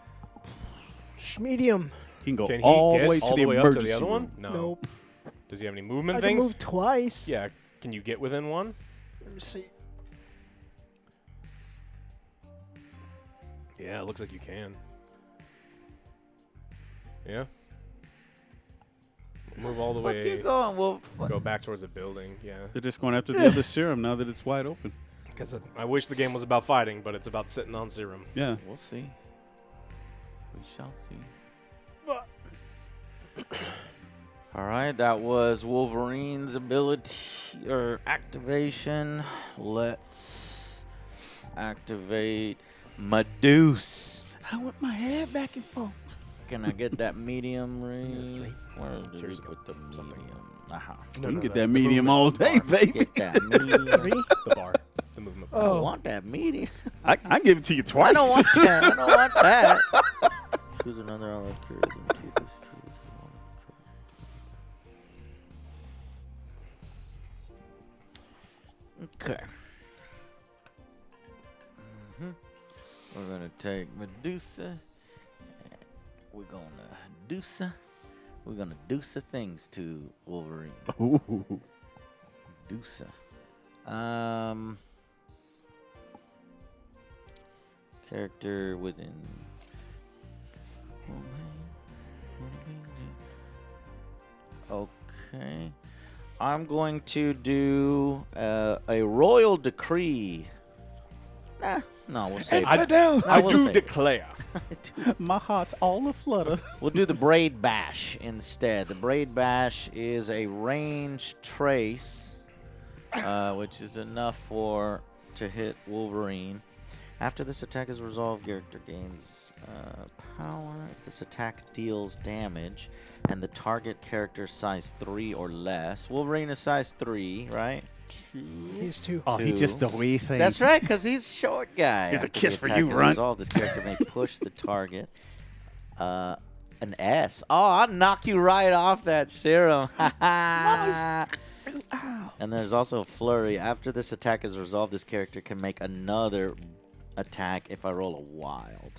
Medium. He can go Can he all get the way all to the the way up to emergency the other one? room. No. Nope. Does he have any movement I can things? move twice. Yeah. Can you get within 1? Let me see. Yeah, it looks like you can. Yeah. Move all the Fuck way. you going, Wolf? Go back towards the building. Yeah. They're just going after the other serum now that it's wide open. Because I wish the game was about fighting, but it's about sitting on serum. Yeah. We'll see. We shall see. All right, that was Wolverine's ability or activation. Let's activate Medusa. I want my head back and forth. Can I get that medium ring? Where did we Here's put the something. medium? Aha. You can get that medium all day, bar. baby. Get that medium. The bar. The movement bar. I Oh. want that medium. I give it to you twice. I don't want that. I don't want that. Choose another olive curd and keep this Okay. We're gonna take Medusa. We're gonna do some things to Wolverine. Ooh. Medusa. Character within. Okay. I'm going to do a royal decree. No, we'll save I it. down. I we'll do save it. declare. My heart's all aflutter. We'll do the Braid Bash instead. The Braid Bash is a range trace, which is enough to hit Wolverine. After this attack is resolved, character gains power. If this attack deals damage, and the target character size 3 or less. Wolverine is size 3, right? He's 2. Oh, he just Two. the way thing. That's right, because he's short guy. Here's a After the kiss for attack you, is runt. resolved, this character may push the target. An S. Oh, I'll knock you right off that serum. And there's also a flurry. After this attack is resolved, this character can make another attack if I roll a wild.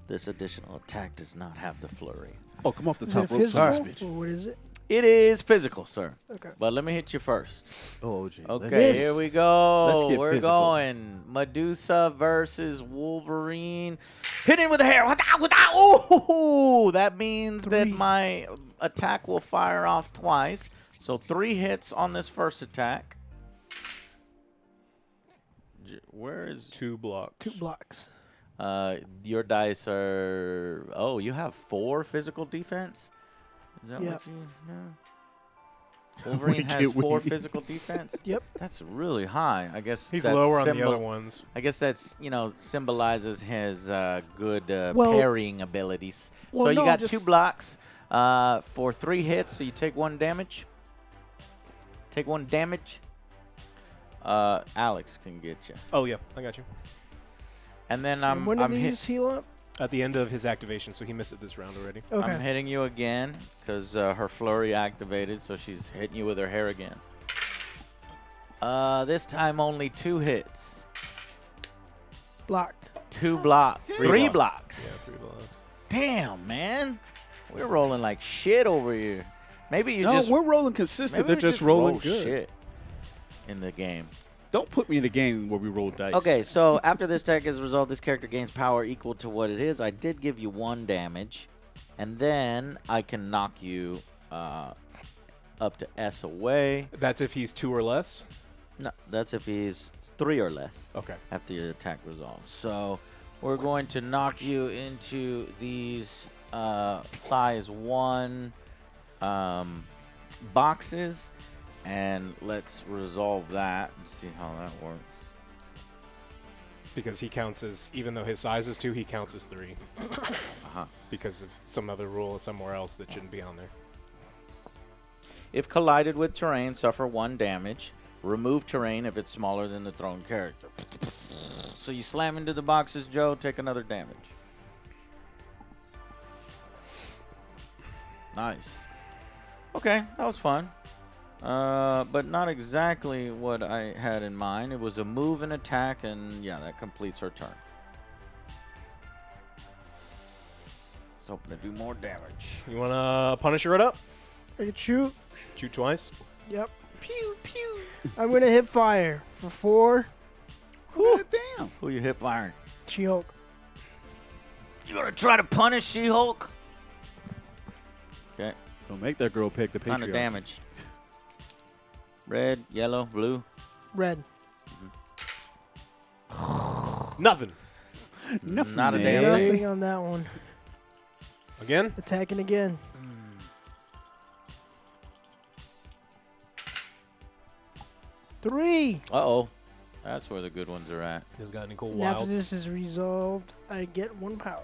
This additional attack does not have the flurry. Oh, come off the Is it top rope, son of a physical? bitch. Or what is it? It is physical, sir. Okay. But let me hit you first. Oh, gee. Okay, This- here we go. Let's get We're physical. going. Medusa versus Wolverine. Hitting with the hair. Ooh, that means that 3. my attack will fire off twice. So 3 hits on this first attack. Where is 2 blocks. 2 blocks. your dice are? Oh, you have 4 physical defense. Is that Yep. what you know? Wolverine has Wicked 4 weed. physical defense. Yep. That's really high. I guess He's that lower on the other ones. I guess that's symbolizes his good Well- parrying abilities. Well, so you no, got just- 2 blocks for 3 hits. So you take 1 damage. Take 1 damage. Alex can get you. Oh, yeah. I got you. And then And I'm when do I'm, these heal up? At the end of his activation, so he missed it this round already. Okay. I'm hitting you again because her flurry activated, so she's hitting you with her hair again. This time only 2 hits. Blocked. 2 blocks. 3 blocks. Yeah, 3 blocks. Damn, man. We're rolling like shit over here. Maybe you No, just we're rolling consistent. maybe They're we just rolling roll good. shit in the game. Don't put me in a game where we roll dice. Okay, so after this attack is resolved, this character gains power equal to what it is. I did give you 1 damage, and then I can knock you up to S away. That's if he's 2 or less? No, that's if he's 3 or less Okay. after your attack resolves. So we're going to knock you into these size 1 boxes, and let's resolve that and see how that works. Because he counts as, even though his size is 2, he counts as 3. Uh-huh. Because of some other rule somewhere else that shouldn't be on there. If collided with terrain, suffer 1 damage. Remove terrain if it's smaller than the thrown character. So you slam into the boxes, Joe, take another damage. Nice. Okay, that was fun. But not exactly what I had in mind. It was a move and attack, and yeah, that completes her turn. Let's hoping to do more damage. You want to punish her it up? I can shoot. Shoot twice. Yep. Pew, pew. I'm going to hit fire for 4. God damn. Who you hip firing? She-Hulk. You gonna try to punish She-Hulk? Okay, Don't make that girl pick the kind of Patreon. damage. Red, yellow, blue. Red. Nothing. Nothing, Not a man. damn Nothing on that one. Again? Attacking again. Three. Uh-oh. That's where the good ones are at. Has got any cool And after wilds? this is resolved, I get 1 power.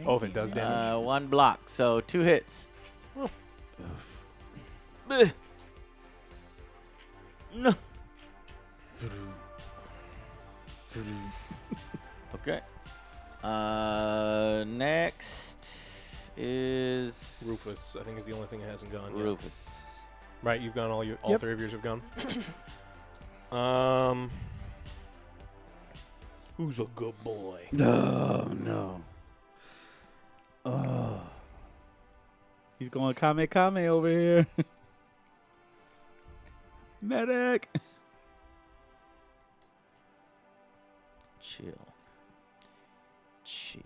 Oh, if it does damage. 1 block, so 2 hits. Oh. Bleh. No. Okay. Next is Rufus, I think, is the only thing that hasn't gone yet. Rufus. Right, you've gone all Yep. 3 of yours have gone. Who's a good boy? No, no. Oh. He's going Kame over here. Medic. Chill. Chill.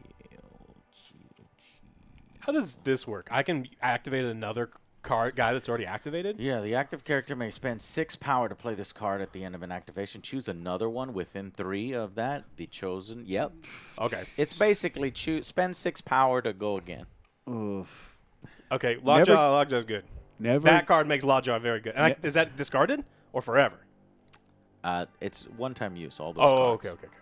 How does this work? I can activate another guy that's already activated? Yeah, the active character may spend 6 power to play this card at the end of an activation. Choose another one within 3 of that. The chosen. Yep. Okay. It's basically spend 6 power to go again. Oof. Okay, Never- Lockjaw's good. Never. That card makes Lockjaw very good. And is that discarded or forever? It's one-time use. All those. Oh, cards. okay.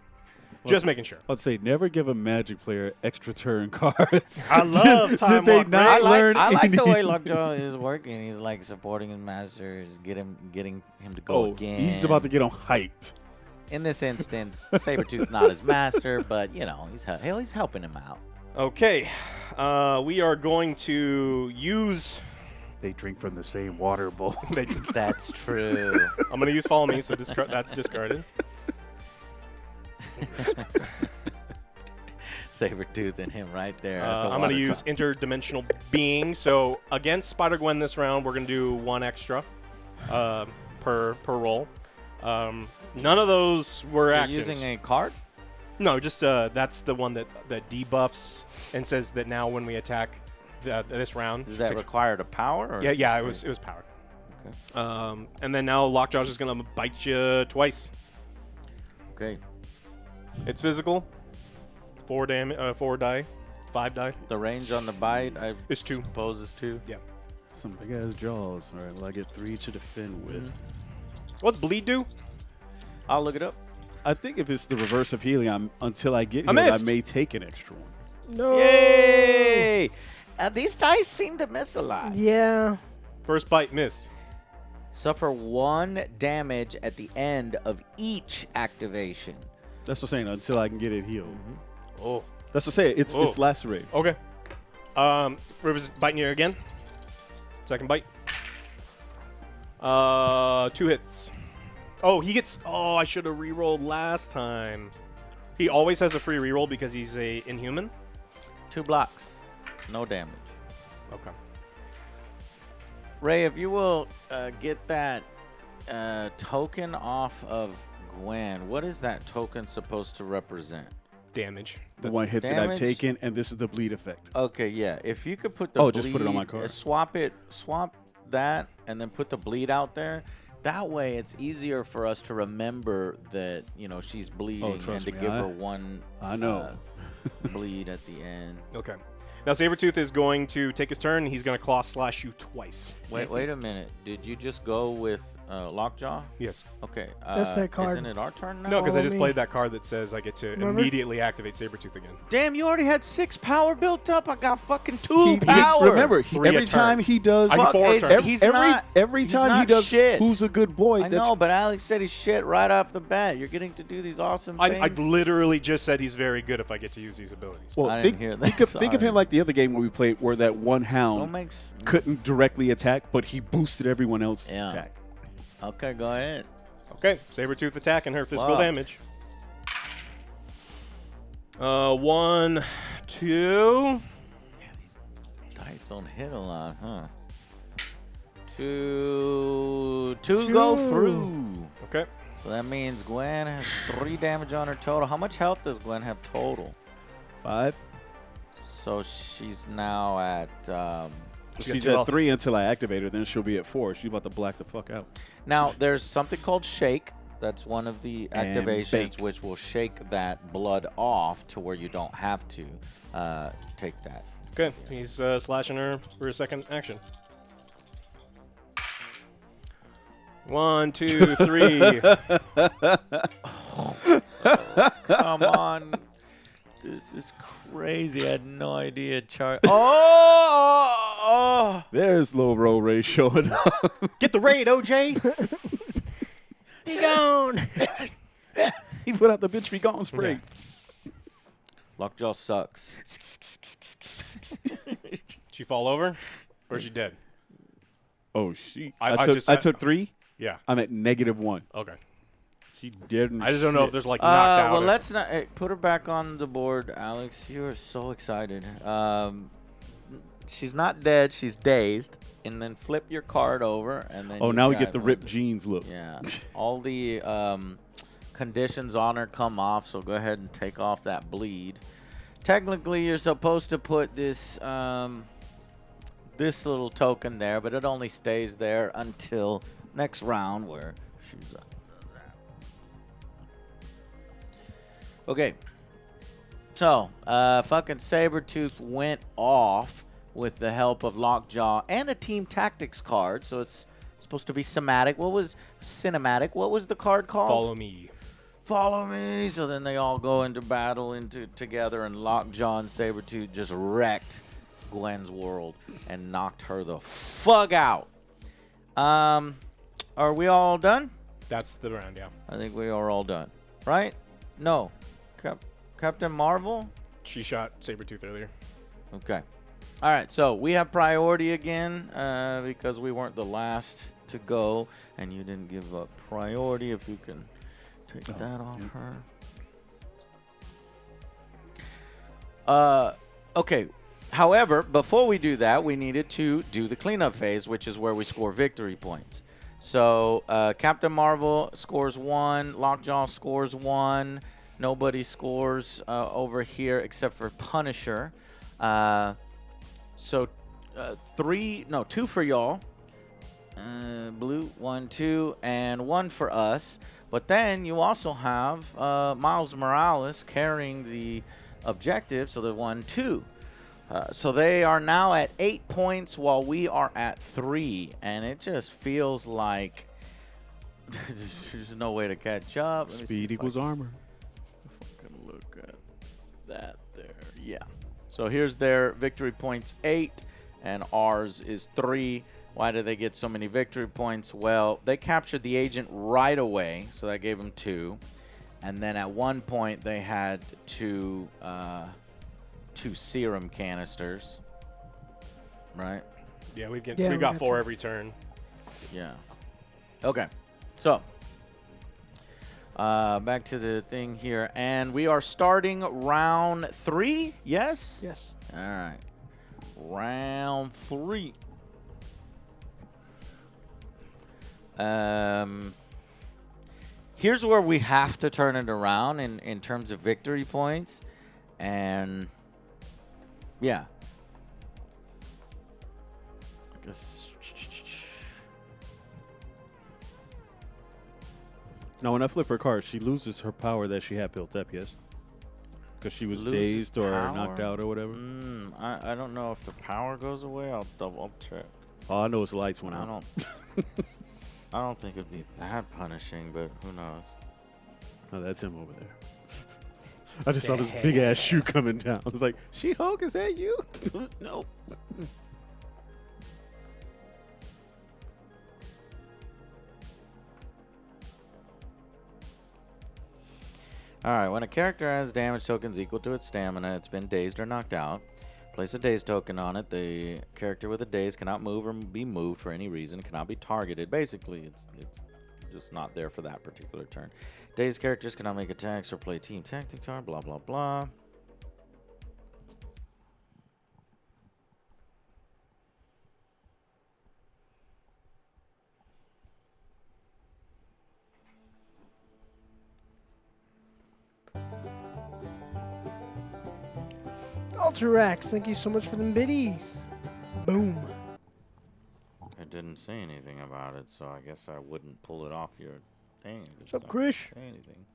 Just making sure. I'd say never give a Magic player extra turn cards. I love time Did they walk, not right? learn I like the any- way Lockjaw is working. He's like supporting his masters, getting him to go again. He's about to get on hyped. In this instance, Sabretooth's not his master, but he's helping him out. Okay. We are going to use... They drink from the same water bowl. That's true. I'm going to use Follow Me, so that's discarded. Sabretooth and him right there. at the I'm going water to use tower. interdimensional being. So against Spider-Gwen this round, we're going to do 1 extra per roll. None of those were You're actions. using a card? No, just that's the one that debuffs and says that now when we attack this round. Does that require a power? Or Yeah, it was powered. Okay. And then now Lockjaw's just going to bite you twice. Okay. It's physical. 4 die. 5 die. The range on the bite, I It's 2. suppose, is 2. Yeah. Some big ass jaws. All right, well, I get 3 to defend with. What's bleed do? I'll look it up. I think if it's the reverse of healing, until I get I healed, I missed. may take an extra one. No. Yay! These dice seem to miss a lot. Yeah. First bite, miss. Suffer 1 damage at the end of each activation. That's what I'm saying. Until I can get it healed. Oh. That's what I'm saying. It's lacerated. Okay. River's biting you again. Second bite. 2 hits. Oh, he gets... Oh, I should have re-rolled last time. He always has a free re-roll because he's a inhuman. 2 blocks. No damage. Okay. Ray, if you will get that token off of Gwen, what is that token supposed to represent? Damage. The one hit that I've damage? taken, and this is the bleed effect. Okay, yeah. If you could put the just put it on my card. swap that, and then put the bleed out there. That way, it's easier for us to remember that she's bleeding and trust to me, give her one. I know. Bleed at the end. Okay. Now, Sabretooth is going to take his turn. He's going to claw slash you twice. Wait a minute. Did you just go with Lockjaw? Yes. Okay. That's that card. Isn't it our turn now? No, because I Follow just me. played that card that says I get to Remember? immediately activate Sabretooth again. Damn, you already had 6 power built up. I got fucking 2 He power. remember, 3 a every time turn. he does, I can Fuck, 4 it's- turns. he's every not- every he's time he not does, shit. who's a good boy? I That's know, but Alex said he's shit right off the bat. You're getting to do these awesome things. I literally just said he's very good if I get to use these abilities. well. I Think, didn't hear think that, of, think of him sorry. like the other game where we played, where that one Don't hound make couldn't directly attack, but he boosted everyone else's Yeah. attack. Okay, go ahead. Okay, Sabretooth attack and her physical Wow. damage. 1, 2. Dice don't hit a lot, huh? 2 go through. Okay. So that means Gwen has 3 damage on her total. How much health does Gwen have total? 5. So she's now at. She's at 3 until I activate her. Then she'll be at 4. She's about to black the fuck out. Now there's something called shake. That's one of the And activations bake. which will shake that blood off to where you don't have to take that. Okay, he's slashing her for a second action. 1, 2, 3. Come on. This is crazy. I had no idea. Oh! There's low roll Ray showing up. Get the raid, OJ. Be gone. He put out the bitch be gone spray. Lockjaw sucks. She fall over, or is she dead? Oh, she. I I just- took 3. Yeah. I'm at -1. Okay. She didn't. I just don't know if there's like knocked out. Well, or- let's not put her back on the board, Alex. You are so excited. She's not dead. She's dazed. And then flip your card over, and then. Oh, you've now we got get the one ripped to- jeans look. Yeah. All the conditions on her come off, so go ahead and take off that bleed. Technically, you're supposed to put this this little token there, but it only stays there until next round where she's okay. So, fucking Sabretooth went off with the help of Lockjaw and a Team Tactics card, so it's supposed to be cinematic. What was the card called? follow me. Follow me. So then they all go into battle together, and Lockjaw and Sabretooth just wrecked Gwen's world and knocked her the fuck out. Are we all done? That's the round, yeah. I think we are all done. Right? No. Captain Marvel? She shot Sabretooth earlier. Okay. All right, so we have priority again because we weren't the last to go, and you didn't give up priority. If you can take that off her. Okay. However, before we do that, we needed to do the cleanup phase, which is where we score victory points. So Captain Marvel scores 1, Lockjaw scores 1. Nobody scores over here except for Punisher. So 2 for y'all. Blue, 1, 2, and 1 for us. But then you also have Miles Morales carrying the objective, so the 1, 2. So they are now at 8 points while we are at 3, and it just feels like there's no way to catch up. Speed equals armor. If I can look at that there. Yeah. So here's their victory points, 8, and ours is 3. Why did they get so many victory points? Well, they captured the agent right away, so that gave them 2. And then at one point, they had 2 serum canisters, right? Yeah, we we got got 4 you. every turn. Yeah. Okay. So, back to the thing here. And we are starting round 3, yes? Yes. All right. Round 3. Here's where we have to turn it around in terms of victory points. And, yeah. I guess. Now, when I flip her card, she loses her power that she had built up, yes? Because she was Loses dazed or power? knocked out or whatever. I don't know if the power goes away. I'll double check. All I know is the lights went I out. don't. I don't think it'd be that punishing, but who knows? Oh, that's him over there. I just saw this big ass shoe coming down. I was like, She-Hulk, is that you? Nope. All right. When a character has damage tokens equal to its stamina, it's been dazed or knocked out. Place a dazed token on it. The character with a daze cannot move or be moved for any reason. Cannot be targeted. Basically, it's just not there for that particular turn. Dazed characters cannot make attacks or play team tactic card. Blah blah blah. Alterax, thank you so much for the biddies. Boom. It didn't say anything about it, so I guess I wouldn't pull it off your thing. What's up, Krish? Say anything.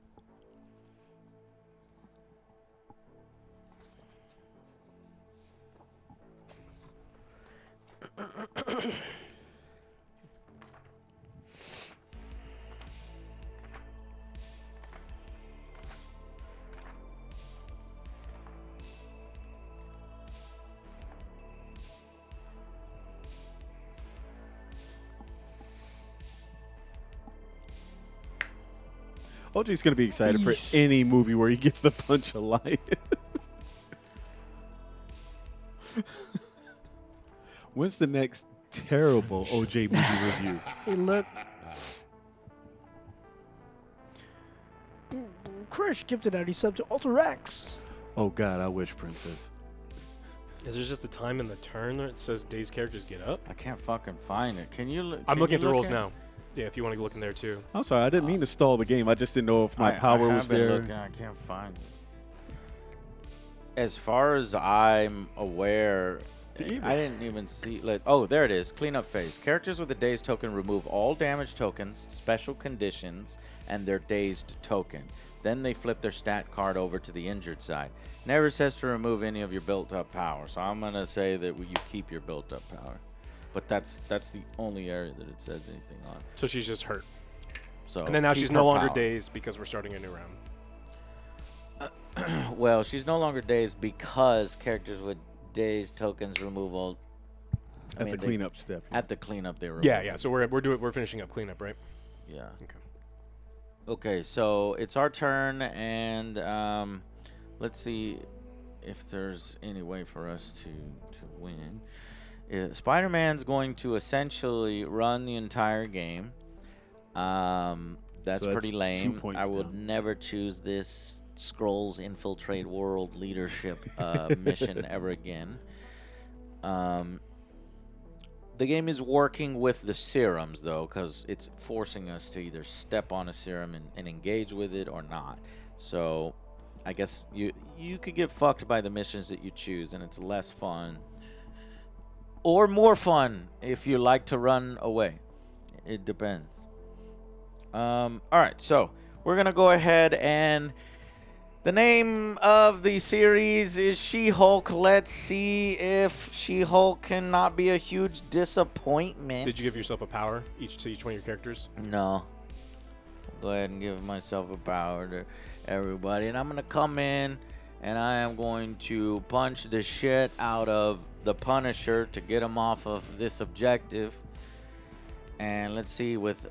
OJ's going to be excited for Yeesh. any movie where he gets to punch a lion. When's the next terrible OJ movie review? Hey, look. Krish gifted out. He subbed to Alterax. Oh, God, I wish, Princess. Is there just a time in the turn that says day's characters get up? I can't fucking find it. Can you? I'm looking at the rules now. Yeah, if you want to look in there too. I'm sorry, I didn't mean to stall the game. I just didn't know if my power I was have been there. looking, I can't find it. As far as I'm aware, I didn't even see. Oh, there it is. Cleanup phase. Characters with a dazed token remove all damage tokens, special conditions, and their dazed token. Then they flip their stat card over to the injured side. Never says to remove any of your built-up power. So I'm gonna say that you keep your built-up power. But that's the only area that it says anything on. So she's just hurt. So And then now keep she's her no longer power. dazed because we're starting a new round. Well, she's no longer dazed because characters with dazed tokens removal. At the cleanup step. At the cleanup, they remove. Yeah. So we're finishing up cleanup, right? Yeah. Okay. Okay, so it's our turn, and let's see if there's any way for us to win. Spider-Man's going to essentially run the entire game. That's So that's pretty 2 lame. points I would down. never choose this Scrolls Infiltrate World Leadership mission ever again. The game is working with the serums, though, because it's forcing us to either step on a serum and engage with it or not. So I guess you could get fucked by the missions that you choose, and it's less fun. Or more fun if you like to run away. It depends. All right, so we're going to go ahead and... The name of the series is She-Hulk. Let's see if She-Hulk cannot be a huge disappointment. Did you give yourself a power to each one of your characters? No. Go ahead and give myself a power to everybody. And I'm going to come in and I am going to punch the shit out of the Punisher to get him off of this objective. And let's see with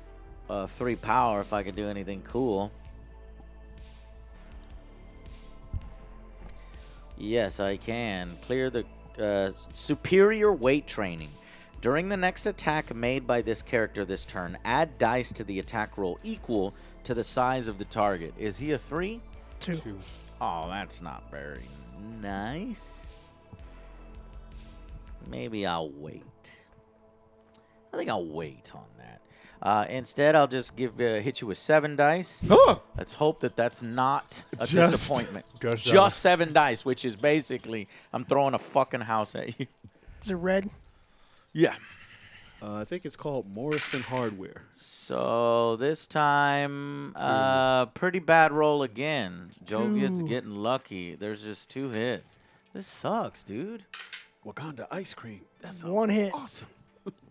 3 power if I can do anything cool. Yes, I can. Clear the superior weight training. During the next attack made by this character this turn, add dice to the attack roll equal to the size of the target. Is he a 3? 2. Oh, that's not very nice. Maybe I'll wait. I think I'll wait on that. Instead, I'll just hit you with 7 dice. Oh! Let's hope that that's not a disappointment. Just 7 dice, which is basically I'm throwing a fucking house at you. Is it red? Yeah. I think it's called Morrison Hardware. So this time, pretty bad roll again. Joe gets getting lucky. There's just 2 hits. This sucks, dude. Wakanda ice cream. That's 1 hit. awesome.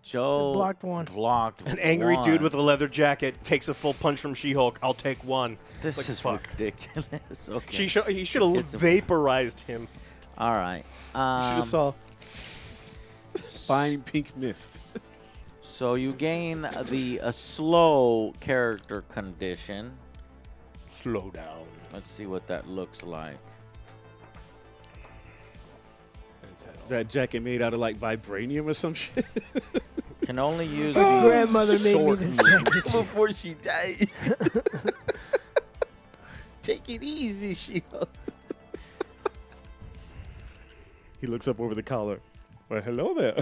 Joe Blocked 1. Blocked An angry 1. dude with a leather jacket takes a full punch from She-Hulk. I'll take 1. This like, is fuck. ridiculous. Okay. He should have It's a- vaporized him. All right. You should have saw fine pink mist. So you gain the slow character condition. Slow down. Let's see what that looks like. Is that jacket made out of like vibranium or some shit? Can only use My the grandmother made me short this move. jacket. Before she died. Take it easy, She-Hulk. He looks up over the collar. Well, hello there.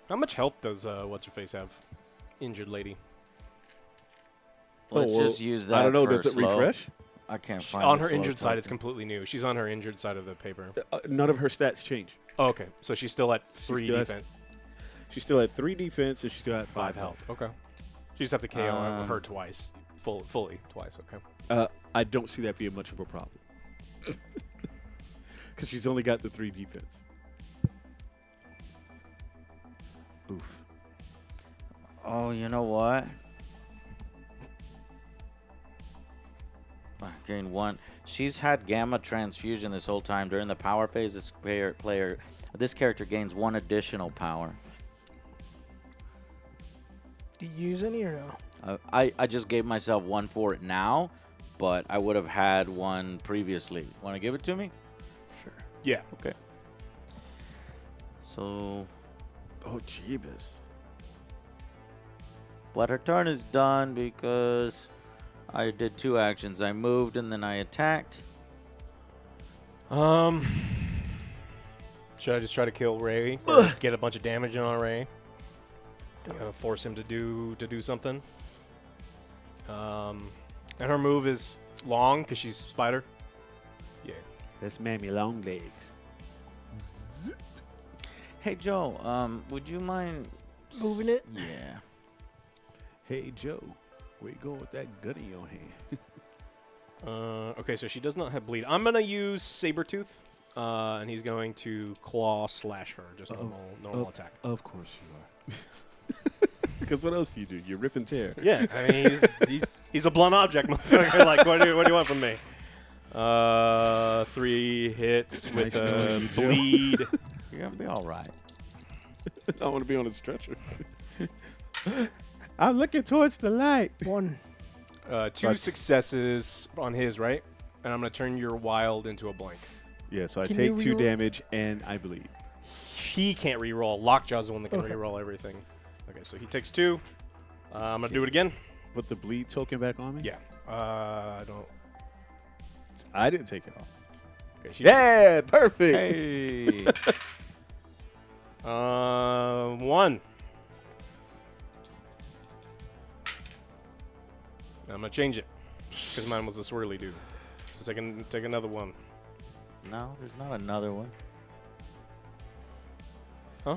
How much health does what's-her-face have? Injured lady. Let's just use that. I don't know. for Does it slow. refresh? I can't find On the her slow injured side, it's token. completely new. She's on her injured side of the paper. None of her stats change. Oh, okay. So she's still at 3 still has defense, She's still at 3 defense and she's still at 5 health. Okay. She just have to KO her twice. Fully twice, okay. I don't see that being much of a problem. Because she's only got the 3 defense. Oof. Oh, you know what? I gained 1. She's had gamma transfusion this whole time. During the power phase, this character gains 1 additional power. Do you use any or no? I just gave myself 1 for it now, but I would have had 1 previously. Want to give it to me? Sure. Yeah. Okay. So, Oh, jeebus. but her turn is done because I did 2 actions. I moved and then I attacked. Should I just try to kill Ray or get a bunch of damage in on Ray? Force him to do something. And her move is long because she's spider. Yeah. That's mammy long legs. Hey Joe, would you mind Moving it? Yeah. Hey, Joe. Where you going with that gun in your hand? Okay, so she does not have bleed. I'm gonna use Sabretooth, and he's going to claw slash her, just normal attack. Of course you are. Because what else do you do? You rip and tear. Yeah, I mean he's a blunt object, motherfucker. Like what do you want from me? 3 hits with Nice knowing you, Joe. bleed. You're gonna be all right. I want to be on a stretcher. I'm looking towards the light. 1. 2 successes on his, right? And I'm gonna turn your wild into a blank. Yeah, so I Can take you 2 reroll? damage and I bleed. He can't reroll. Lockjaw's the one that can Okay. reroll everything. Okay, so he takes 2. I'm gonna do it again. put the bleed token back on me? Yeah. I don't. I didn't take it off. Okay, she Yeah, perfect. Hey. 1. I'm gonna change it because mine was a swirly dude. So take another one. No, there's not another one. Huh?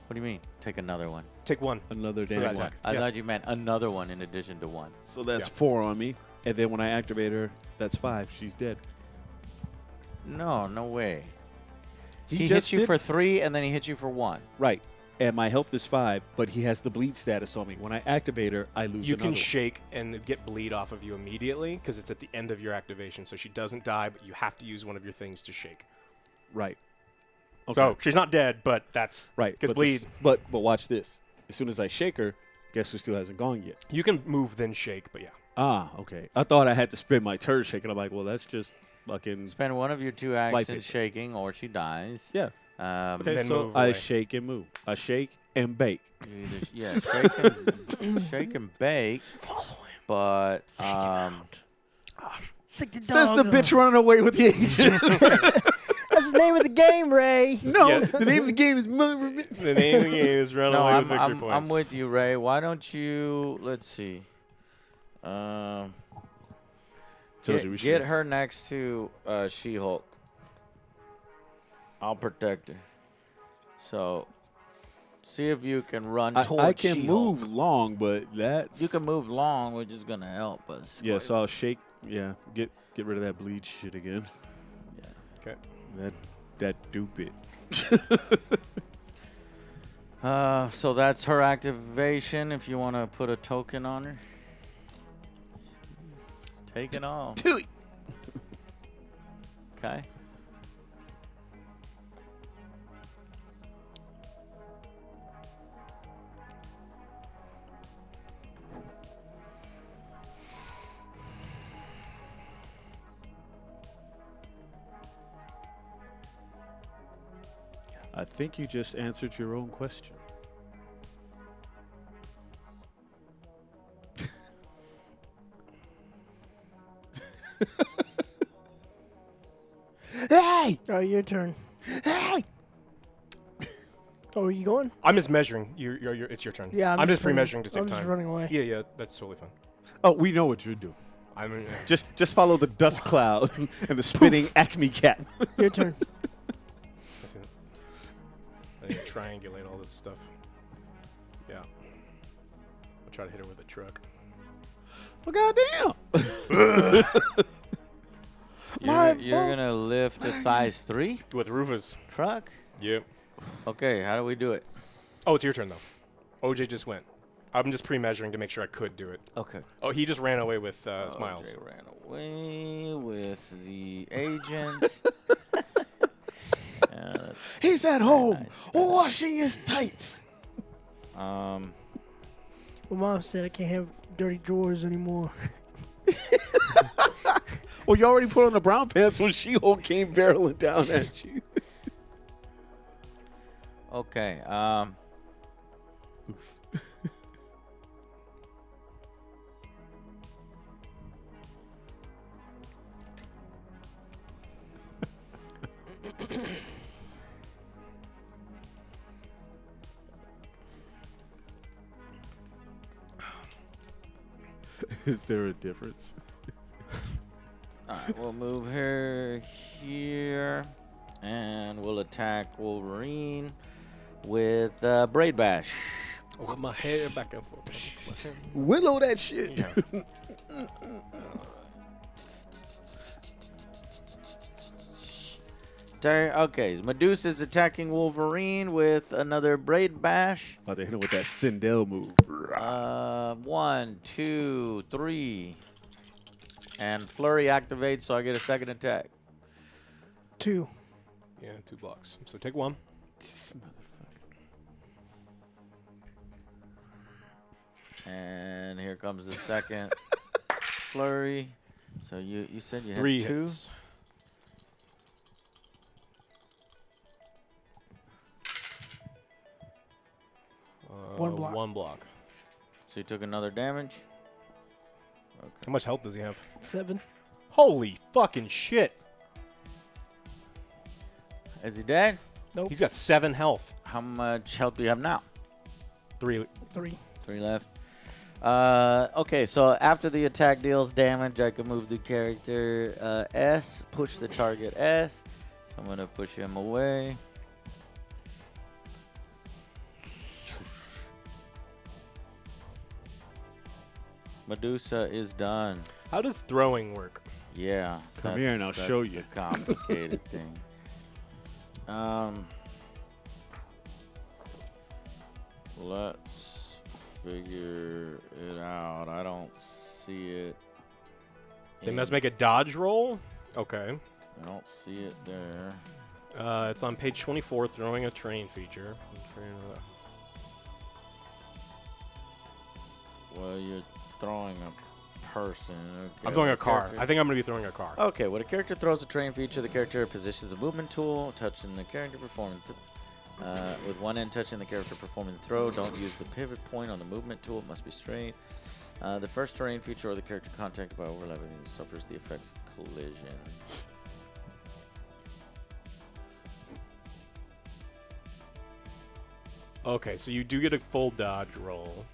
What do you mean? Take another one. Take 1. Another that damn one. attack. I Yeah. thought you meant another one in addition to one. So that's Yeah. 4 on me. And then when I activate her, that's 5. She's dead. No, no way. He just hits you did- for 3, and then he hits you for 1. Right. And my health is 5, but he has the bleed status on me. When I activate her, I lose You another can one. shake and get bleed off of you immediately because it's at the end of your activation. So she doesn't die, but you have to use one of your things to shake. Right. Okay. So she's not dead, but that's right. Because But bleed. but watch this. As soon as I shake her, guess who still hasn't gone yet? You can move then shake, but yeah. Ah, okay. I thought I had to spend my turn shaking. I'm like, well, that's just fucking. Spend one of your 2 Life actions hit. shaking, or she dies. Yeah. Okay, Then so move I away. shake and move. I shake and bake. You either, yeah, shake and bake. But Sick the dog. Says the bitch running away with the agent. That's the name of the game, Ray. No, Yeah. the name of the game is. The name of the game is run no, away with victory I'm points. with you, Ray. Why don't you? Let's see. Told you we Get should. her next to She-Hulk. I'll protect her. So, see if you can run towards I can She-Hulk. move long, but that's. You can move long, which is gonna help us. Yeah, so I'll shake. Yeah, get rid of that bleed shit again. Okay. That stupid. So that's her activation. If you want to put a token on her, she's taking off. Okay. I think you just answered your own question. Hey! Oh, your turn. Hey! Oh, are you going? I'm just measuring. It's your turn. Yeah, I'm just running- pre-measuring to save I'm time. just running away. Yeah, that's totally fine. Oh, we know what you're doing. I mean, Just follow the dust cloud and the spinning Acme cat. Your turn. I see that. I need to triangulate all this stuff. Yeah. I'll try to hit her with a truck. Oh, goddamn! You're gonna lift a size 3 With Rufus. truck. Yep. Okay, how do we do it? Oh, it's your turn, though. OJ just went. I'm just pre-measuring to make sure I could do it. Okay. Oh, he just ran away with Smiles. OJ ran away with the agent. He's at home nice. washing his tights. My mom said I can't have dirty drawers anymore. Well, you already put on the brown pants when She-Hulk came barreling down at you. Okay. Is there a difference? All right, we'll move her here, and we'll attack Wolverine with Braid Bash. With my hair back and forth. Willow that shit. Yeah. Okay, Medusa's attacking Wolverine with another Braid Bash. About to hit him with that Sindel move. 1, 2, 3. And Flurry activates, so I get a second attack. 2. Yeah, 2 blocks. So take 1. This motherfucker. And here comes the second Flurry. So you said you had 3 2? hits. One block. 1 block. So you took another damage. How much health does he have? 7. Holy fucking shit. Is he dead? Nope. He's got 7 health. How much health do you have now? 3. 3. 3 left. Okay, so after the attack deals damage, I can move the character S, push the target S. So I'm going to push him away. Medusa is done. How does throwing work? Yeah. Come here and I'll show that's you. the complicated thing. Let's figure it out. I don't see it. They must make a dodge roll? Okay. I don't see it there. It's on page 24, throwing a terrain feature. Well, you're throwing a person. Okay, I'm throwing when a car. character- I think I'm going to be throwing a car. Okay, when a character throws a terrain feature, the character positions a movement tool, touching the character performing. With one end touching the character performing the throw, don't use the pivot point on the movement tool. It must be straight. The first terrain feature or the character contacted by overlapping suffers the effects of collision. Okay, so you do get a full dodge roll.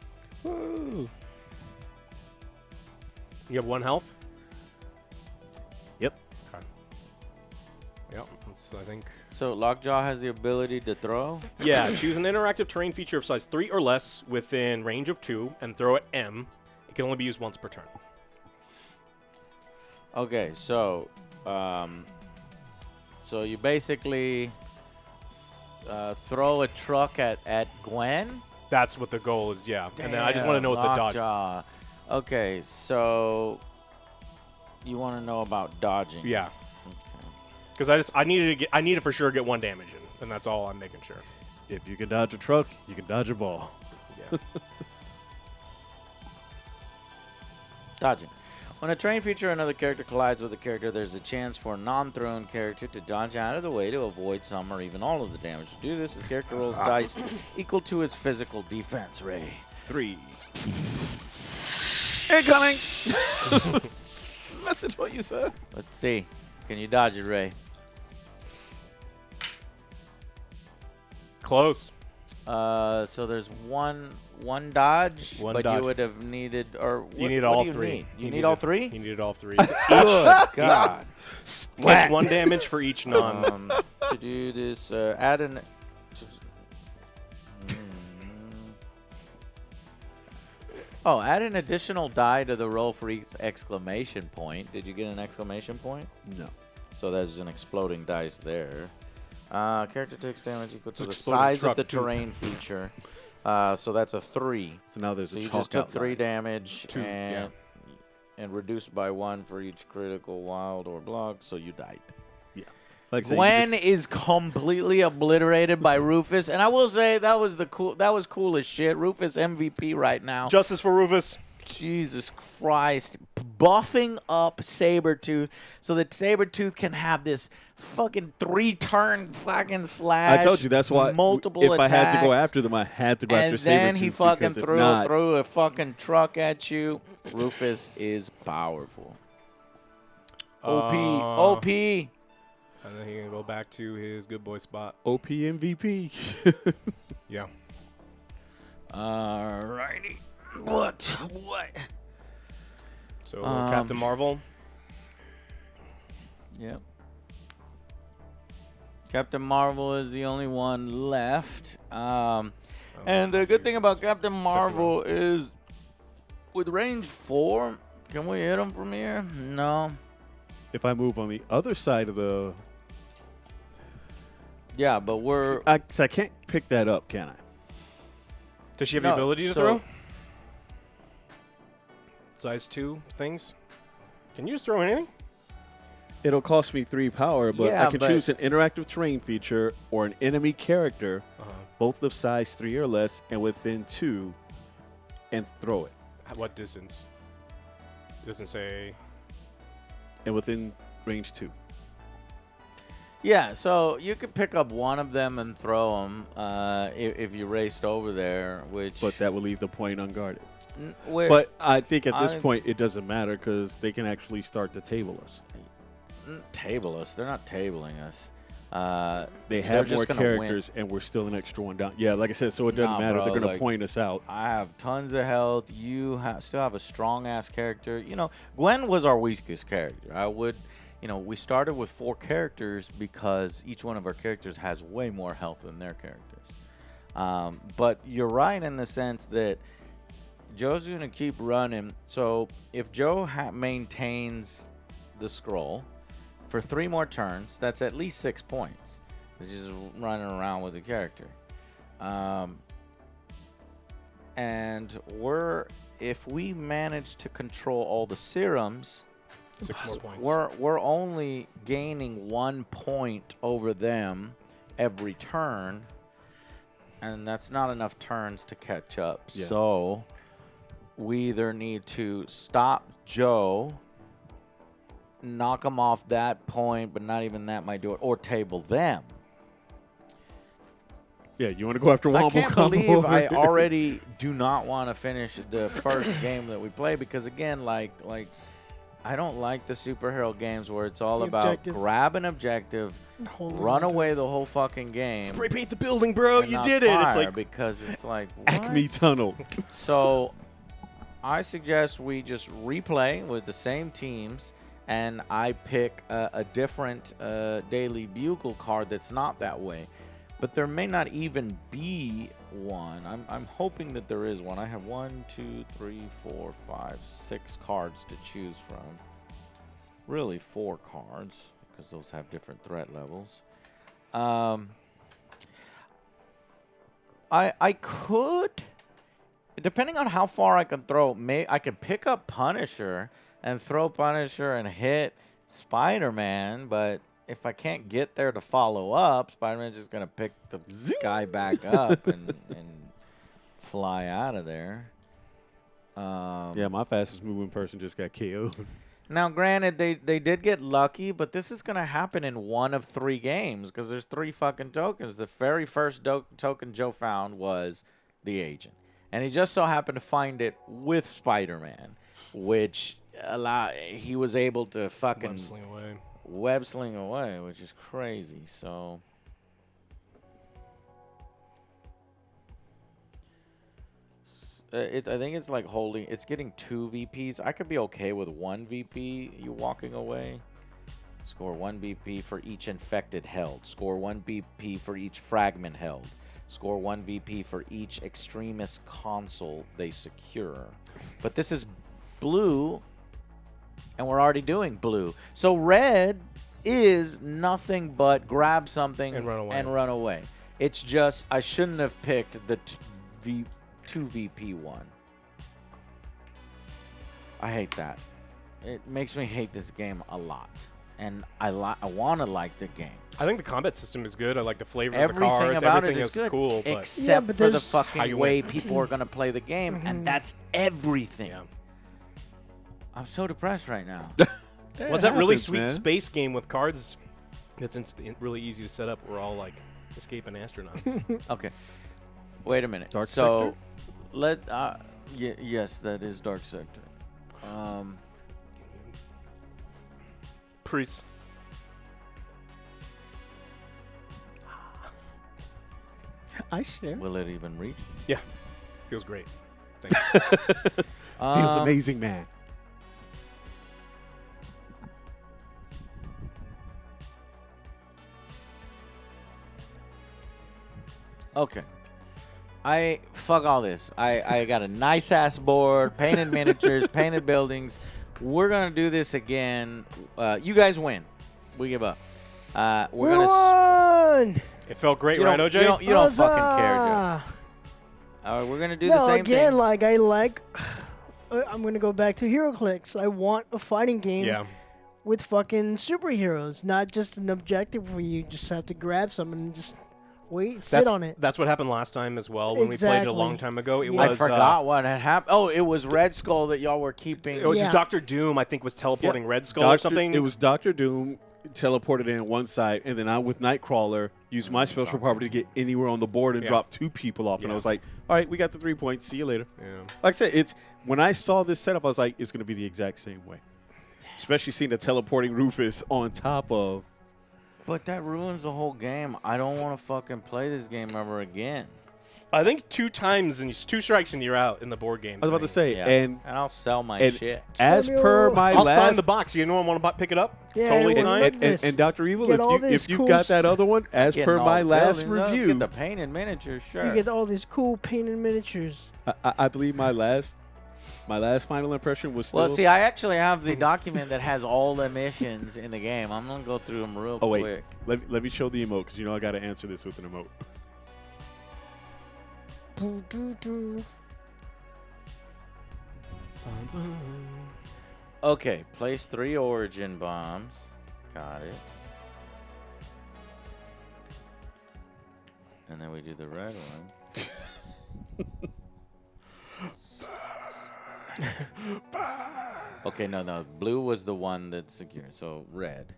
Woo. You have 1 health? Yep. Okay. Yep, that's, I think. So Lockjaw has the ability to throw? Yeah, choose an interactive terrain feature of size 3 or less within range of 2 and throw at M. It can only be used once per turn. Okay, so you basically throw a truck at Gwen? That's what the goal is, yeah. And then I just want to know what the dodge. Lockjaw. Okay, so you want to know about dodging? Yeah, Okay. because I need to for sure get 1 damage in, and that's all I'm making sure. If you can dodge a truck, you can dodge a ball. Yeah. Dodging. When a terrain feature or another character collides with a character, there's a chance for a non-thrown character to dodge out of the way to avoid some or even all of the damage. To do this, the character rolls dice equal to his physical defense. Ray. 3. Incoming! Listen to what you said. Let's see. Can you dodge it, Ray? Close. So there's one dodge, One but dodge. you would have needed, or what, You need what all do 3. Need? You need all 3? You needed all 3. Good God. Take 1 damage for each non. To do this, add an. Oh, add an additional die to the roll for each exclamation point. Did you get an exclamation point? No. So there's an exploding dice there. Character takes damage equal to the Exploding size of truck, the too. terrain feature. So that's a 3. So now there's So a you chalk just took outline. 3 damage 2, yeah. and reduced by 1 for each critical, wild, or block, so you died. Like I said, you Gwen just- is completely obliterated by Rufus, and I will say that was cool as shit. Rufus MVP right now. Justice for Rufus. Jesus Christ. Buffing up Sabretooth so that Sabretooth can have this fucking 3-turn fucking slash. I told you that's why. multiple if I had to go attacks. after them, I had to go And after then Sabretooth. he fucking because if not, threw a fucking truck at you. Rufus is powerful. OP. And then he can go back to his good boy spot. OP MVP. Yeah. Alrighty. What? So Captain Marvel. Yep. Captain Marvel is the only one left. And the good thing about Captain Marvel is with range 4, can we hit him from here? No. If I move on the other side of the, Yeah, but we're... I can't pick that up, can I? Does she have No, the ability to so- throw? Size 2 things? Can you just throw anything? It'll cost me 3 power, but Yeah, I can but- choose an interactive terrain feature or an enemy character, both of size 3 or less, and within 2, and throw it. At what distance? It doesn't say. And within range 2. Yeah, so you could pick up one of them and throw them if you raced over there, which... But that will leave the point unguarded. But I think at this I- point it doesn't matter because they can actually start to table us. Table us. They're not tabling us. They they're have just more gonna win. characters, and we're still an extra one down. Yeah, like I said, so it doesn't Nah, matter. bro, They're going like- to point us out. I have tons of health. You still have a strong ass character. Gwen was our weakest character. We started with 4 characters because each one of our characters has way more health than their characters. But you're right in the sense that Joe's going to keep running. So if Joe maintains the scroll for 3 more turns, that's at least 6 points. He's just running around with the character. And if we manage to control all the serums, 6 more points. we're only gaining 1 point over them every turn, and that's not enough turns to catch up. Yeah. So we either need to stop Joe, knock him off that point, but not even that might do it, or table them. Yeah, you want to go after Wombo I can't combo believe over I there? already do not want to finish the first game that we play because, again, like I don't like the superhero games where it's all The about objective. grab an objective, Holding run on to away the whole fucking game. Spray paint the building, bro. and You not did it. It's fire like because it's like Acme what? Tunnel. So I suggest we just replay with the same teams, and I pick a different Daily Bugle card that's not that way. But there may not even be one. I'm hoping that there is one. I have 1, 2, 3, 4, 5, 6 cards to choose from. Really 4 cards because those have different threat levels. I could, depending on how far I can throw, I could pick up Punisher and throw Punisher and hit Spider-Man, but if I can't get there to follow up, Spider-Man's just going to pick the guy back up and fly out of there. Yeah, my fastest moving person just got KO'd. Now, granted, they did get lucky, but this is going to happen in 1 of 3 games because there's 3 fucking tokens. The very first token Joe found was the agent. And he just so happened to find it with Spider-Man, which he was able to fucking Web sling away. web sling away, which is crazy. So I think it's like it's getting 2 VPs. I could be okay with 1 VP you walking away. Score 1 BP for each infected held. Score 1 BP for each fragment held. Score 1 VP for each extremist console they secure. But this is blue, and we're already doing blue. So red is nothing but grab something And run away. run away. It's just I shouldn't have picked the 2 VP one. I hate that. It makes me hate this game a lot. And I want to like the game. I think the combat system is good. I like the flavor of the Everything cards. about Everything it is is good, cool. But except but for the there's- How fucking you way win. people are gonna play the game, and that's everything. yeah. I'm so depressed right now. What's that really happens, sweet man. space game with cards that's really easy to set up? We're all like escaping astronauts. Okay, wait a minute. Dark so yes, that is Dark Sector. priests. I share. Will it even reach? Yeah, feels great. Thanks. Feels amazing, man. Okay. Fuck all this. I got a nice ass board, painted miniatures, painted buildings. We're gonna do this again. You guys win. We give up. We're gonna. Won! It felt great, You right, don't, OJ? you don't fucking care, Joe. Huzzah! All right, we're gonna do No, the same again, thing. like I'm gonna go back to HeroClix. I want a fighting game Yeah. with fucking superheroes, not just an objective where you just have to grab something and just sit on it. That's what happened last time as well when we played it a long Exactly. time ago. It Yeah. was I forgot what had happened. Oh, it was Red Skull that y'all were keeping. It was Yeah. Dr. Doom, I think, was teleporting Red Skull or something. It was Dr. Doom. teleported in one side, and then I, with Nightcrawler, used my special property to get anywhere on the board and Yeah. drop 2 people off. And I Yeah. was like, all right, we got the 3 points. See you later. Yeah. Like I said, it's when I saw this setup, I was like, it's going to be the exact same way. Especially seeing the teleporting Rufus on top of. But that ruins the whole game. I don't want to fucking play this game ever again. I think 2 times and 2 strikes and you're out in the board game. I was about to say, Yeah. and I'll sell my and shit. as per my I'll last. sign the box. You know I want to pick it up? Yeah, totally and- sign. and Dr. Evil, Get all this if you cool got that other one, as Getting per all my the last buildings up, review, get the painted miniatures, sure. You get all these cool painted miniatures. I believe my last final impression was still. Well, see, I actually have the document that has all the missions in the game. I'm gonna go through them real oh wait, quick. let me show the emote because you know I got to answer this with an emote. Okay, place 3 origin bombs. Got it. And then we do the red one. Okay, no. Blue was the one that's secure, so red.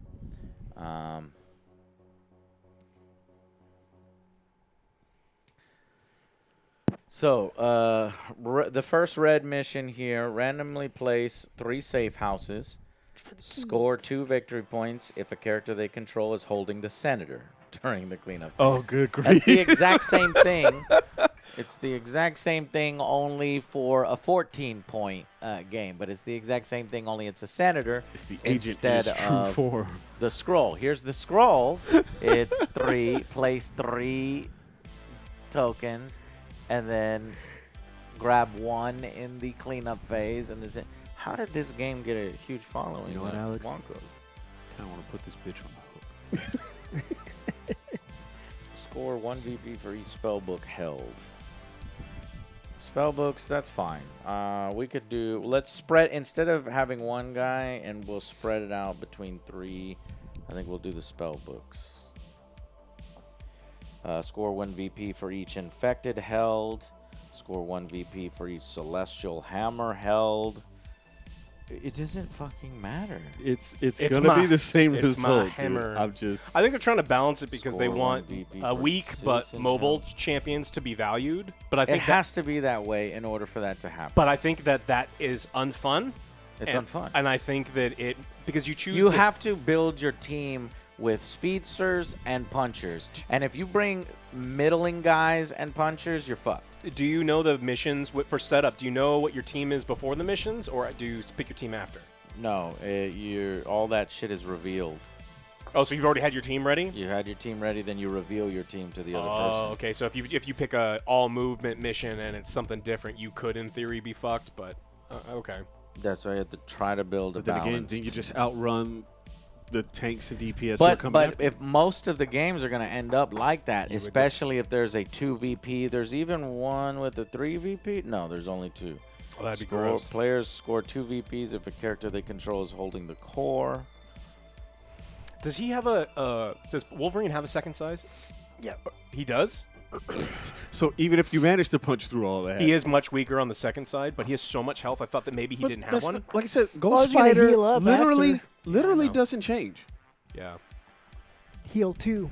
So, the first red mission here, randomly place 3 safe houses. Score 2 victory points if a character they control is holding the senator during the cleanup phase. good That's the exact same thing. It's the exact same thing, only for a 14-point game. But it's the exact same thing, only it's a senator It's the agent instead in his true of form. the scroll. Here's the scrolls. It's 3. Place 3 tokens, and then grab 1 in the cleanup phase. And this. How did this game get a huge following? You know what, like Alex? Wonka? I kind of want to put this bitch on my hook. Score 1 VP for each spellbook held. Spellbooks, that's fine. We could do. Let's spread instead of having 1 guy, and we'll spread it out between 3. I think we'll do the spellbooks. Score 1 VP for each infected held. Score 1 VP for each celestial hammer held. It doesn't fucking matter. It's It's gonna my- be the same it's result. my dude. hammer. I'm just. I think they're trying to balance it because they Score want 1 VP a for weak but citizen mobile held. champions to be valued. But I It think has to be that way in order for that to happen. but I think that is unfun. It's and, unfun. And I think that it because you choose You the- have to build your team with speedsters and punchers. And if you bring middling guys and punchers, you're fucked. Do you know the missions for setup? Do you know what your team is before the missions, or do you pick your team after? No, all that shit is revealed. Oh, so you've already had your team ready? You had your team ready, then you reveal your team to the other Oh, person. okay. So if you pick a all movement mission and it's something different, you could in theory be fucked. But okay. That's why you have to try to build a But then again, balance. then you just outrun the tanks and DPS. who are But coming but after. if most of the games are going to end up like that, You would especially if there's a 2 VP, there's even one with a 3 VP. No, there's only 2. Oh, that'd be Score- gross. Players score 2 VPs if a character they control is holding the core. Does he have does Wolverine have a second size? Yeah. He does? So even if you manage to punch through all that, He is much weaker on the second side, but he has so much health. I thought that maybe he But didn't have that's one. like I said, Well, I Ghost was gonna Spider heal up literally after. know. doesn't change. Yeah. Heal 2.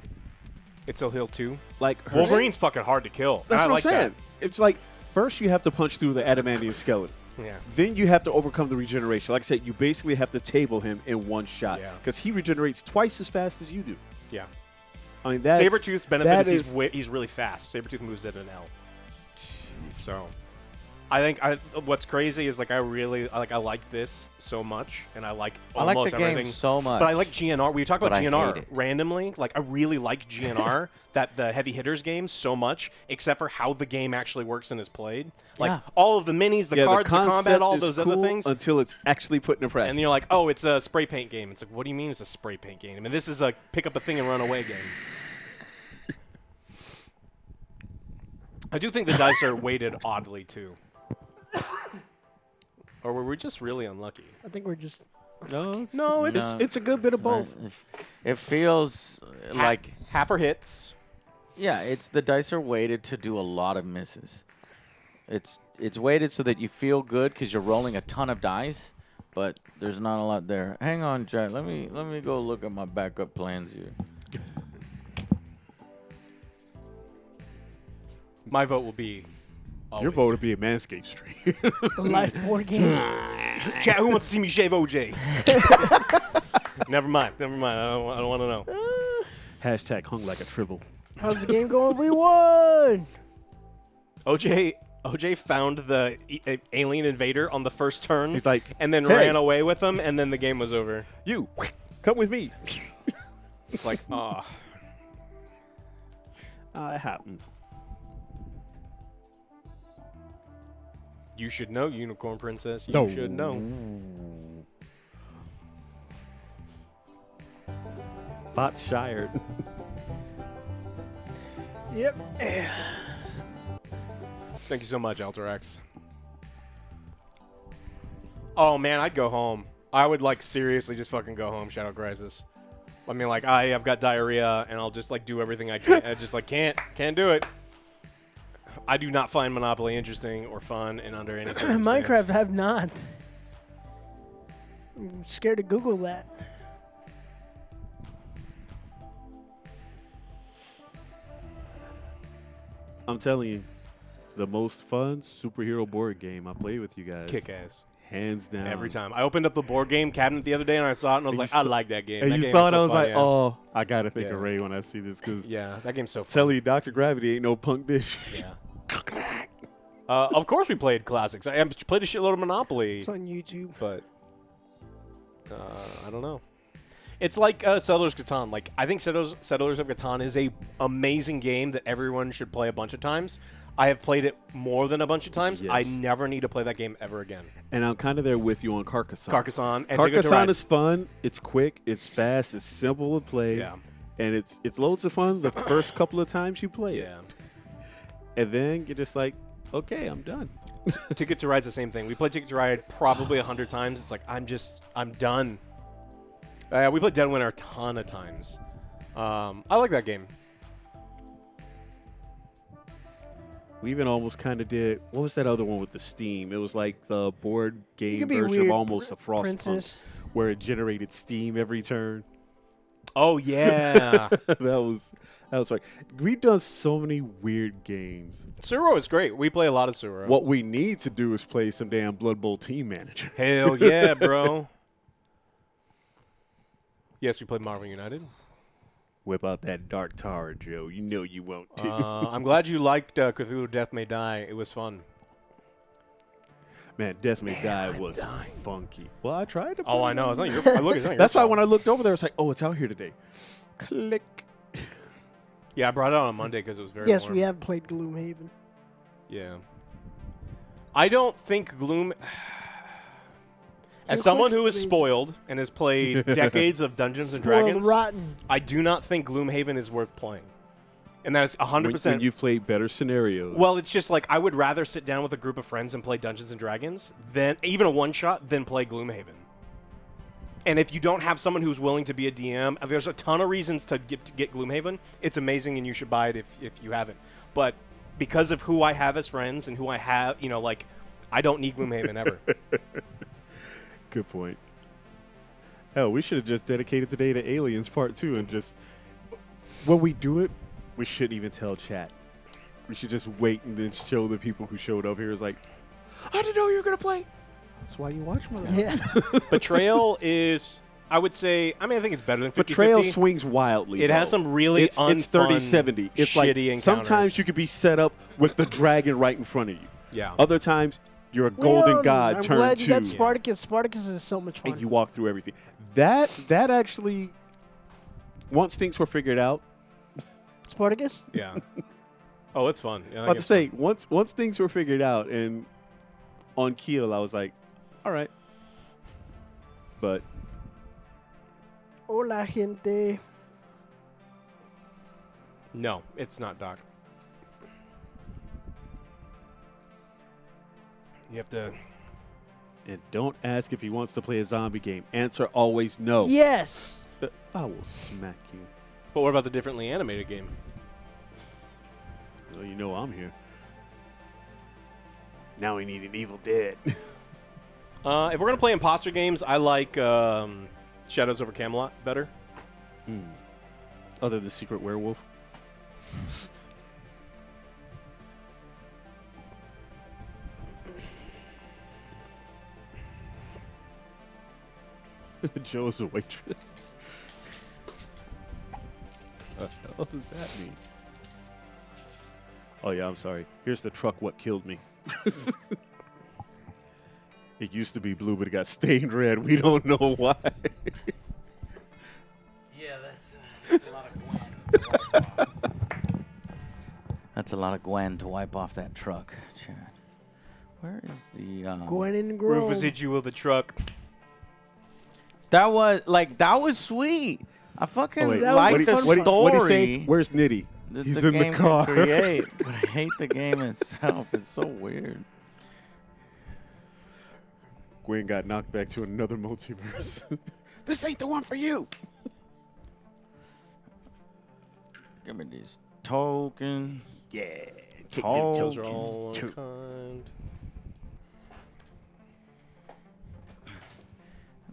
It's a heal too. Like her, Wolverine's fucking hard to kill. That's I what like I'm saying. It's like first you have to punch through the adamantium skeleton. that. Yeah. Then you have to overcome the regeneration. Like I said, you basically have to table him in one shot Yeah. because he regenerates twice as fast as you do. Yeah. I mean, that's Sabretooth's benefit that is is- he's really fast. Sabretooth moves at an L. So, I think what's crazy is I like this so much, and I like I like almost the game everything. so much. But I like GNR. We talk about But I GNR hate it. randomly. I really like GNR, that the heavy hitters game so much, except for how the game actually works and is played. Yeah. All of the minis, the yeah, cards, the concept combat, all is those cool other things. until it's actually put into practice. And you're like, oh, it's a spray paint game. It's like, what do you mean it's a spray paint game? I mean, this is a pick up a thing and run away game. I do think the dice are weighted oddly, too. Or were we just really unlucky? I think we're just. No, it's it's a good bit of both. It feels like half are hits. yeah, it's the dice are weighted to do a lot of misses. It's weighted so that you feel good because you're rolling a ton of dice, but there's not a lot there. Hang on, Jack. Let me go look at my backup plans here. My vote will be. Your vote would be a Manscaped stream. The life board game. Chat, who wants to see me shave OJ? Never mind. I don't want to know. Hashtag hung like a tribble. How's the game going? We won. OJ found the alien invader on the first turn. He's like, and then "Hey." ran away with him, and then the game was over. You, come with me. It's like, ah. It happens. You should know, Unicorn Princess. You should know. Thoughts shired. Yep. Thank you so much, Alterax. Oh, man, I'd go home. I would, like, seriously just fucking go home, Shadow Crisis. I mean, like, I've got diarrhea, and I'll just, like, do everything I can. I just, like, can't do it. I do not find Monopoly interesting or fun and under any circumstance. Minecraft have not. I'm scared to Google that. I'm telling you, the most fun superhero board game I played with you guys. Kick ass. Hands down. Every time. I opened up the board game cabinet the other day, and I saw it, and I was like, I like that game. And That you game saw is it, so I was fun, like, yeah. oh, I got to think Yeah. of Ray when I see this because Yeah, that game's so fun. tell you, Dr. Gravity ain't no punk bitch. Yeah. Of course we played classics. I played a shitload of Monopoly, It's on YouTube. but I don't know. It's like Settlers of Catan. Like, I think Settlers of Catan is a amazing game that everyone should play a bunch of times. I have played it more than a bunch of times. Yes. I never need to play that game ever again. And I'm kind of there with you on Carcassonne. Carcassonne. And Ticket to Carcassonne Ride. is fun. It's quick. It's fast. It's simple to play. Yeah. And it's loads of fun the first couple of times you play it. Yeah. And then you're just like, okay, I'm done. Ticket to Ride's the same thing. We played Ticket to Ride probably 100 times. It's like, I'm done. We played Dead Winter a ton of times. I like that game. We even almost kind of did. What was that other one with the steam? It was like the board game could be version of weird, almost a Frostpunk, Princess. where it generated steam every turn. Oh, yeah. that was like we've done so many weird games. Suro is great. We play a lot of Suro. What we need to do is play some damn Blood Bowl Team Manager. Hell yeah, bro. Yes, we played Marvel United. Whip out that Dark Tower, Joe. You know you won't too. I'm glad you liked Cthulhu Death May Die. It was fun. Man, Death May Die was funky. Well, I tried to. Oh, play I know. it. It's not your fault. Look, it's not your That's why fault. when I looked over there, it's like, oh, it's out here today. Click. Yeah, I brought it out on Monday because it was very Yes, warm. we have played Gloomhaven. Yeah. I don't think Gloom... As Your someone clicks, who is please. spoiled and has played decades of Dungeons and Spoiled Dragons, rotten. I do not think Gloomhaven is worth playing. And that is 100%. When you've played better scenarios. Well, it's just like I would rather sit down with a group of friends and play Dungeons and Dragons than even a one-shot than play Gloomhaven. And if you don't have someone who's willing to be a DM, there's a ton of reasons to get Gloomhaven. It's amazing, and you should buy it if you haven't. But because of who I have as friends and who I have, you know, like, I don't need Gloomhaven ever. Good point. Hell, we should have just dedicated today to Aliens Part 2 and just, when we do it, we shouldn't even tell chat. We should just wait and then show the people who showed up here. It's like, I didn't know you were going to play. That's why you watch my Yeah. Betrayal is, I would say, I mean, I think it's better than 50-50. Betrayal swings wildly. It has though. some really it's unfun, 30-70. It's like shitty sometimes encounters. you could be set up with the dragon right in front of you. Yeah. Other times you're a golden god I'm turn glad you got 2 Spartacus. Spartacus is so much fun. and you walk through everything. That actually, once things were figured out, Spartacus? Yeah. Oh, it's fun. Yeah, that about to game's say fun. once things were figured out and on Keel, I was like, all right. But Hola, gente. No, it's not, Doc. You have to... and don't ask if he wants to play a zombie game. Answer always no. Yes. I will smack you. But what about the differently animated game? Well, you know I'm here. Now we need an Evil Dead. If we're gonna play imposter games, I like Shadows over Camelot better. Other than Secret Werewolf. Joe's a waitress. What the hell does that mean? Oh yeah, I'm sorry. Here's the truck. What killed me? It used to be blue, but it got stained red. We don't know why. Yeah, that's a lot of Gwen to wipe off. That's a lot of Gwen to wipe off that truck, Chad. Where is the Gwen and Grove. Rufus hit you with the truck. That was sweet. I fucking wait, like the story. What do you say? Where's Nitty? He's the in the game car. can create, but I hate the game itself. It's so weird. Gwen got knocked back to another multiverse. This ain't the one for you. Give me these tokens. Yeah. Kills are all one of kind.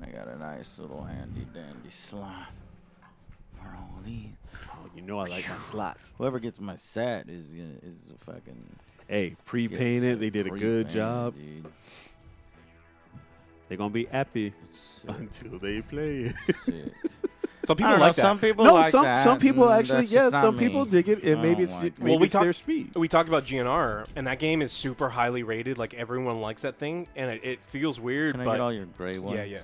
I got a nice little handy dandy slot for all these. Oh, you know I like my slots. Whoever gets my set is a fucking. Hey, pre-painted. They did a good job. Dude. They're gonna be happy It's sick. until they play it. Sick. Some I people don't know, like that. some people No, like some that. some people and actually, that's yeah, just not some me. people dig it, and I maybe don't it's like maybe we it's their talked- speed. We talked about GNR, and that game is super highly rated. Like, everyone likes that thing, and it feels weird. Can I but get all your gray ones? yeah.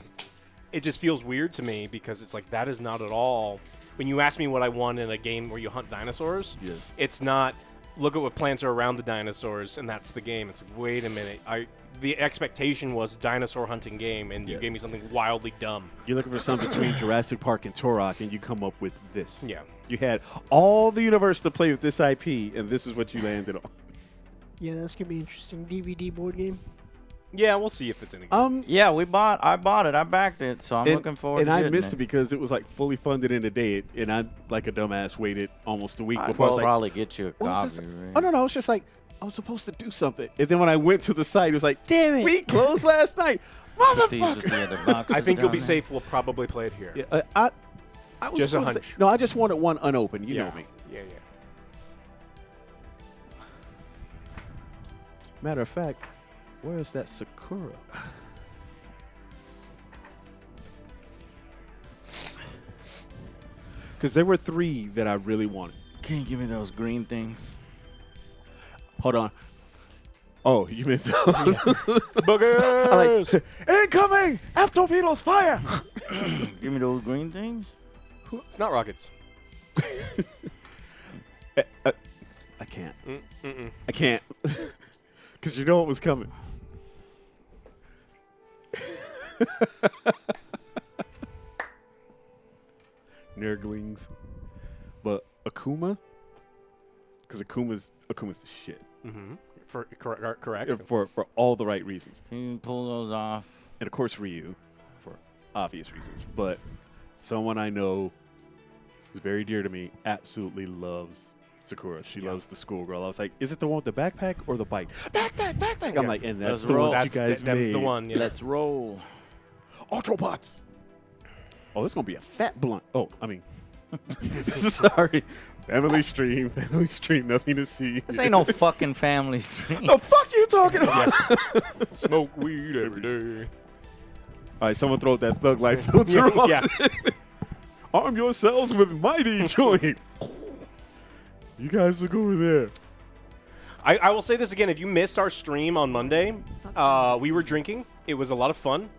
It just feels weird to me because it's like that is not at all. When you ask me what I want in a game where you hunt dinosaurs, Yes. it's not look at what plants are around the dinosaurs and that's the game. It's like, wait a minute. The expectation was dinosaur hunting game, and you Yes. gave me something wildly dumb. You're looking for something between Jurassic Park and Turok, and you come up with this. Yeah. You had all the universe to play with this IP, and this is what you landed on. Yeah, that's gonna be interesting. DVD board game. Yeah, we'll see if it's any good. Yeah, I bought it. I backed it, so I'm looking forward and to I getting missed it because it was like fully funded in a day, and I, like a dumbass, waited almost a week I before I will was like, probably get you a what copy. was this? Right? Oh, no, it's just like, I was supposed to do something. And then when I went to the site, it was like, Damn it. we closed last night. Put these with Motherfucker. the other boxes I think you'll down be there. safe. We'll probably play it here. Yeah, I was Just a supposed to- hunch. No, I just wanted one unopened. You yeah. know me. Yeah. Matter of fact, where is that Sakura? Because there were 3 that I really wanted. Can you give me those green things? Hold on. Oh, you meant those? Boogers! I like, incoming! F-torpedoes, fire! Give me those green things? It's not rockets. I can't. Mm-mm. I can't. Because you know what was coming. Nurglings. But Akuma? Because Akuma's the shit. Mm-hmm. Correct. For all the right reasons. Can you pull those off? And of course Ryu, for obvious reasons. But someone I know who's very dear to me absolutely loves Sakura. She loves the schoolgirl. I was like, is it the one with the backpack or the bike? Backpack. Yeah. I'm like, and that's Let's the roll. one that you guys That's made. the one. Yeah. Let's roll. Ultrabots. Oh, this is going to be a fat blunt. Oh, I mean, sorry. Family stream, nothing to see. This ain't no fucking family stream. The fuck you talking about? Smoke weed every day. All right, someone throw that thug life filter on. Yeah. Arm yourselves with mighty joint. You guys look over there. I will say this again. If you missed our stream on Monday, we were drinking. It was a lot of fun.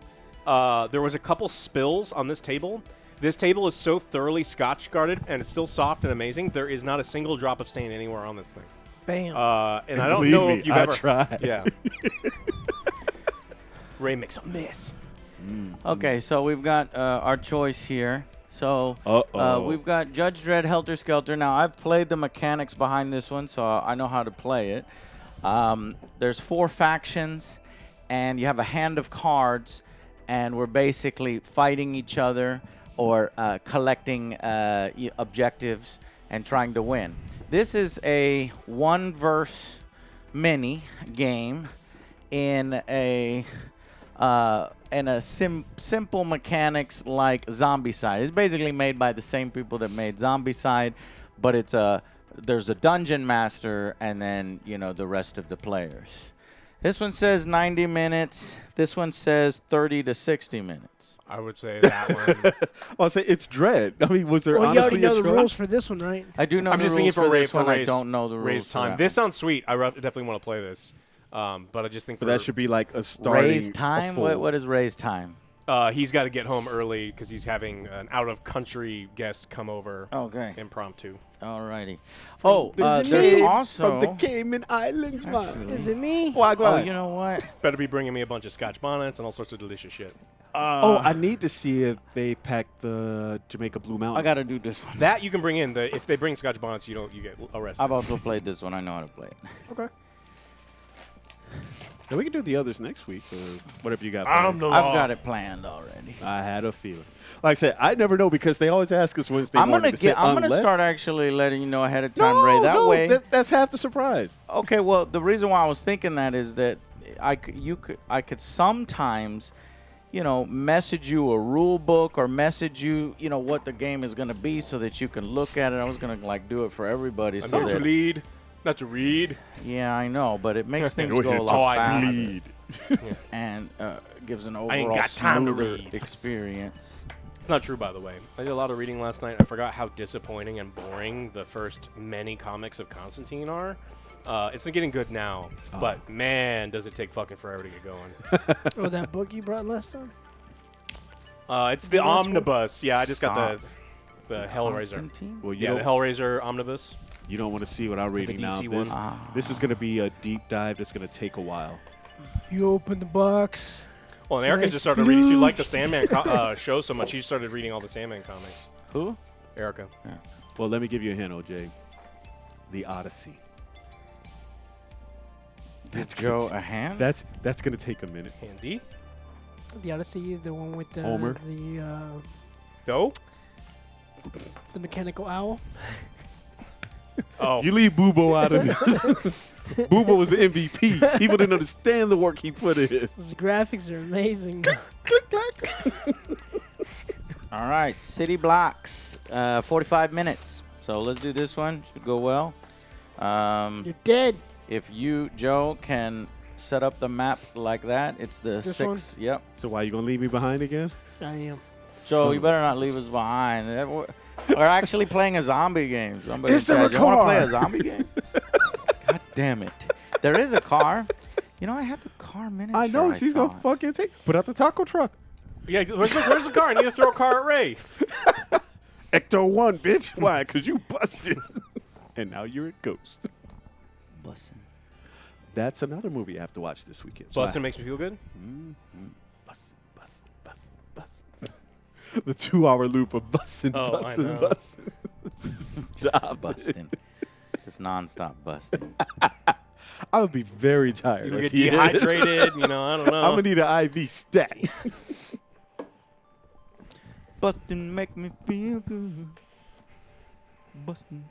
There was a couple spills on this table. This table is so thoroughly scotch guarded, and it's still soft and amazing. There is not a single drop of stain anywhere on this thing. Bam. And I don't Believe know me, if you've I ever. tried. Yeah. Ray makes a mess. Okay, so we've got our choice here. So Uh-oh. we've got Judge Dredd Helter Skelter. Now, I've played the mechanics behind this one, so I know how to play it. There's 4 factions, and you have a hand of cards, and we're basically fighting each other or collecting objectives and trying to win. This is a 1-verse mini game in a and a simple mechanics like Zombicide. It's basically made by the same people that made Zombicide, but there's a dungeon master and then, you know, the rest of the players. This one says 90 minutes. This one says 30 to 60 minutes. I would say that one. I'll say it's Dread. I mean, was there Well, you honestly already know a the rules for this one, right? I do know I'm the just rules thinking for Ray this one. I Ray's- don't know the rules Ray's for time. that This one. sounds sweet. I definitely want to play this. But I just think But that should be like a starting. Ray's time? What is Ray's time? he's got to get home early because he's having an out-of-country guest come over Okay. impromptu. Alrighty. Oh, Is it there's me? also... from the Cayman Islands, man. Is it me? Why, Oh, Gwen? you know what? Better be bringing me a bunch of Scotch bonnets and all sorts of delicious shit. Oh, I need to see if they packed the Jamaica Blue Mountain. I got to do this one. That you can bring in. If they bring Scotch bonnets, you get arrested. I've also played this one. I know how to play it. Okay. Yeah, we can do the others next week or whatever you got. I'm planned. the I've law. got it planned already. I had a feeling. Like I said, I never know because they always ask us Wednesday I'm morning. gonna start actually letting you know ahead of time, Ray. That way. That's half the surprise. Okay. Well, the reason why I was thinking that is that I could sometimes, you know, message you a rule book or message you, you know, what the game is gonna be so that you can look at it. I was gonna like do it for everybody. So Not to that, lead, not to read. yeah, I know, but it makes things We're go here a to lot talk faster lead. and gives an I ain't overall got time to smoother read. experience. It's not true, by the way. I did a lot of reading last night. I forgot how disappointing and boring the first many comics of Constantine are. It's getting good now, but man, does it take fucking forever to get going. Oh, that book you brought last time? It's the The last one? omnibus. Yeah, I just got the Hellraiser. Constantine? Well, you Yeah, the don't, Hellraiser omnibus. you don't want to see what I'm reading now. DC one. This is going to be a deep dive that's going to take a while. You open the box. Well, and Erica Nice just started reading. She liked the splooge. Sandman show so much, she started reading all the Sandman comics. Who? Erica. Well, let me give you a hint, OJ. The Odyssey. That's Joe, gonna, a hand? that's going to take a minute. Handy. The Odyssey, the one with the Homer. Though? the mechanical owl. Oh. You leave Boobo out of this. Boobo was the MVP. People didn't understand the work he put in. Those graphics are amazing. All right, city blocks, 45 minutes. So let's do this one. Should go well. You're dead. If you, Joe, can set up the map like that, it's the This 6. Yep. So why you going to leave me behind again? I am. Joe, you better not leave us behind. We're actually playing a zombie game. Somebody Is there a said, "You want to play car?" a zombie game?" God damn it. There is a car. You know, I had the car miniature. I know. He's going to thought. fucking put out the taco truck. Yeah, where's the car? I need to throw a car at Ray. Ecto 1, bitch. Why? Because you busted. And now you're a ghost. Bussin'. That's another movie I have to watch this weekend. So Bustin' makes me feel good. Bustin'. The 2-hour loop of busting, Oh, I busting, know. busting. Just busting. Just nonstop busting. I would be very tired. You would at get the end. dehydrated. I don't know. I'm going to need an IV stat. Bustin' make me feel good. Bustin'.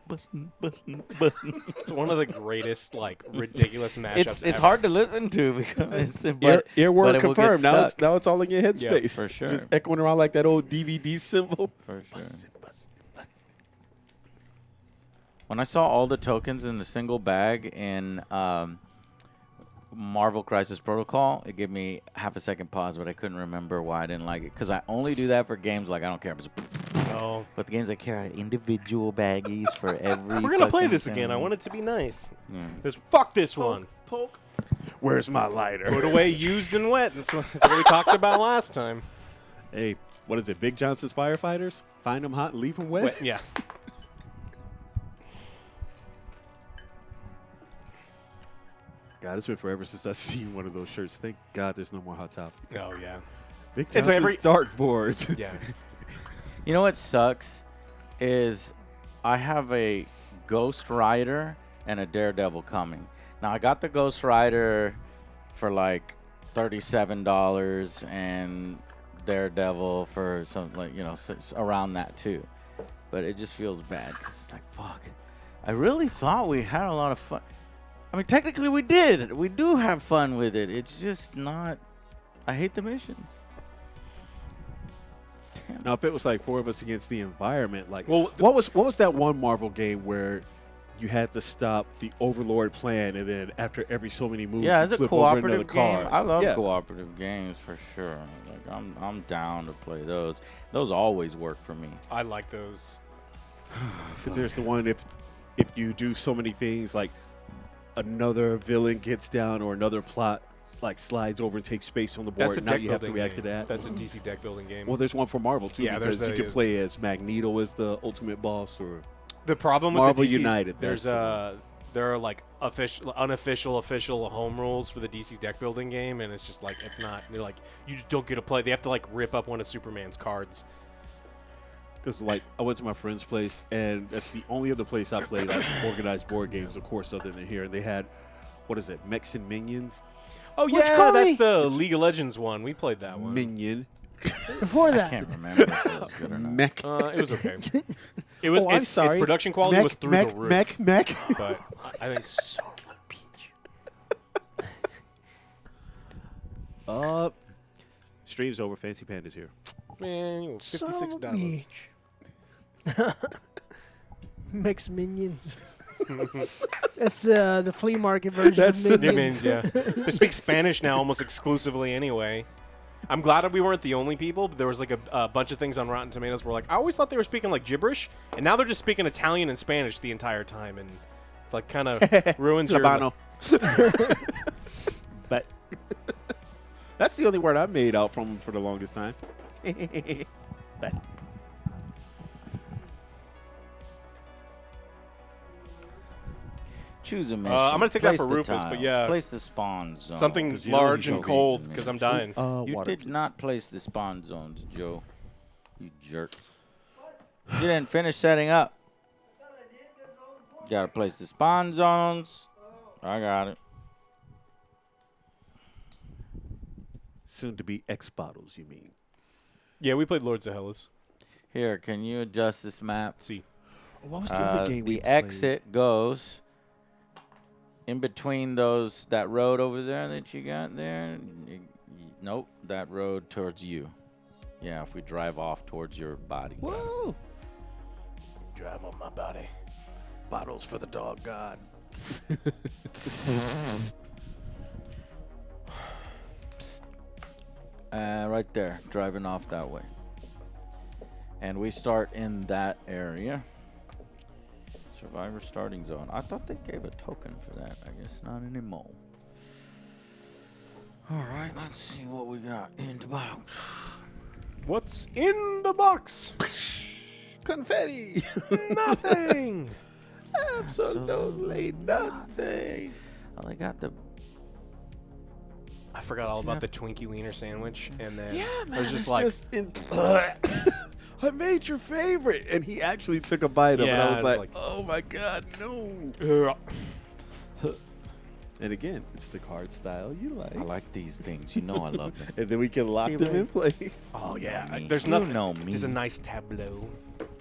It's one of the greatest, ridiculous mashups. It's hard to listen to because it's Earword but it will get confirmed. stuck. Now it's all in your headspace. for sure. Just echoing around like that old DVD symbol. For sure. When I saw all the tokens in a single bag in Marvel Crisis Protocol, it gave me half a second pause, but I couldn't remember why I didn't like it. Because I only do that for games like I don't care. Oh. But the games I care are individual baggies for every. We're gonna play fucking this again. I thing. want it to be nice. Yeah. Fuck this one. Poke. Where's my lighter? Put away used and wet. That's what we talked about last time. Hey, what is it? Big Johnson's firefighters? Find them hot and leave them wet? Wet, yeah. God, it's been forever since I've seen one of those shirts. Thank God there's no more Hot Topic. Oh yeah. Big It's Johnson's every- dartboards. Yeah. You know what sucks is I have a Ghost Rider and a Daredevil coming. Now I got the Ghost Rider for like $37 and Daredevil for something like, you know, around that too. But it just feels bad because it's like, fuck. I really thought we had a lot of fun. I mean, technically we did. We do have fun with it. It's just not. I hate the missions. Damn. Now, if it was like 4 of us against the environment, like, Well, what was that one Marvel game where you had to stop the Overlord plan, and then after every so many moves, Yeah, you it's a flip over another cooperative game. card? I love Yeah. cooperative games for sure. Like I'm down to play those. Those always work for me. I like those. Because there's the one if you do so many things, like another villain gets down or another plot like slides over and takes space on the board. That's a Now deck you have to building react game. to that. That's a DC deck building game. Well, there's one for Marvel too, Yeah, because there's you the- can play as Magneto as the ultimate boss, or The problem with Marvel the DC, United, there's that's the there are like unofficial home rules for the DC deck building game, and it's just like it's not. They're like you just don't get to play. They have to like rip up one of Superman's cards. because like I went to my friend's place, and that's the only other place I played like organized board games, of course, other than here. And they had, what is it, Mechs and Minions? Oh Which yeah, card? that's the League of Legends one. We played that one. Minion. Before that, Can't remember if it was good or not. Mech. It was okay. It was. Oh, I'm its sorry. production quality Mech, was through Mech, the roof. Mech. But I think Stream's over. Fancy Panda's here. man, Son of $56. a bitch. Mix minions. That's the flea market version That's of It minions. means yeah. They speak Spanish now almost exclusively anyway. I'm glad that we weren't the only people, but there was like a bunch of things on Rotten Tomatoes where like I always thought they were speaking like gibberish, and now they're just speaking Italian and Spanish the entire time, and it's like kind of ruins your. Labano. But that's the only word I made out from for the longest time. But Choose a mission. I'm gonna take that Place for the Rufus, but tiles. yeah. Place the spawn zone. Something 'Cause you know large he's and gonna cold be- because I'm dying. You water, did please. not place the spawn zones, Joe. You jerk. You didn't finish setting up. Gotta place the spawn zones. I got it. Soon to be X bottles, you mean? Yeah, we played Lords of Hellas. Here, can you adjust this map? See, What was the other game we The played? exit goes in between that road over there that you got there. Nope, that road towards you. Yeah, if we drive off towards your body. Whoa! drive on my body. Bottles for the dog god. Right there, driving off that way. And we start in that area. Survivor starting zone. I thought they gave a token for that. I guess not anymore. All right, let's see what we got in the box. What's in the box? Confetti! Nothing. Absolutely nothing. Oh, they got the. I forgot all about the Twinkie Wiener sandwich, and then Yeah, man. I was just it's like, just I made your favorite, and he actually took a bite of it. Yeah, I was it's like, like- oh my god, no. "Ugh." And again, it's the card style you like. I like these things. You know I love them. And then we can lock See, them Ray? in place. Oh yeah, me. there's You nothing. know me. Just a nice tableau.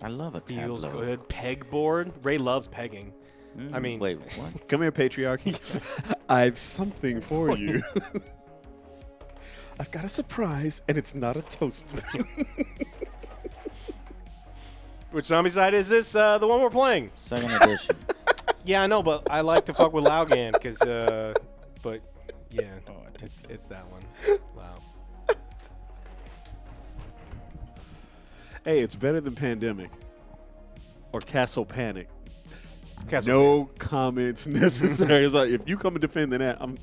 I love a Feels tableau. good. Pegboard. Ray loves pegging. I mean- wait, what? Come here, patriarchy. I've something for you. I've got a surprise, and it's not a toaster. Which zombie side is this? The one we're playing. Second edition. Yeah, I know, but I like to fuck with Laugan because, but yeah, it's that one. Wow. Hey, it's better than Pandemic or Castle Panic. Castle No comments necessary. It's like, if you come and defend that, I'm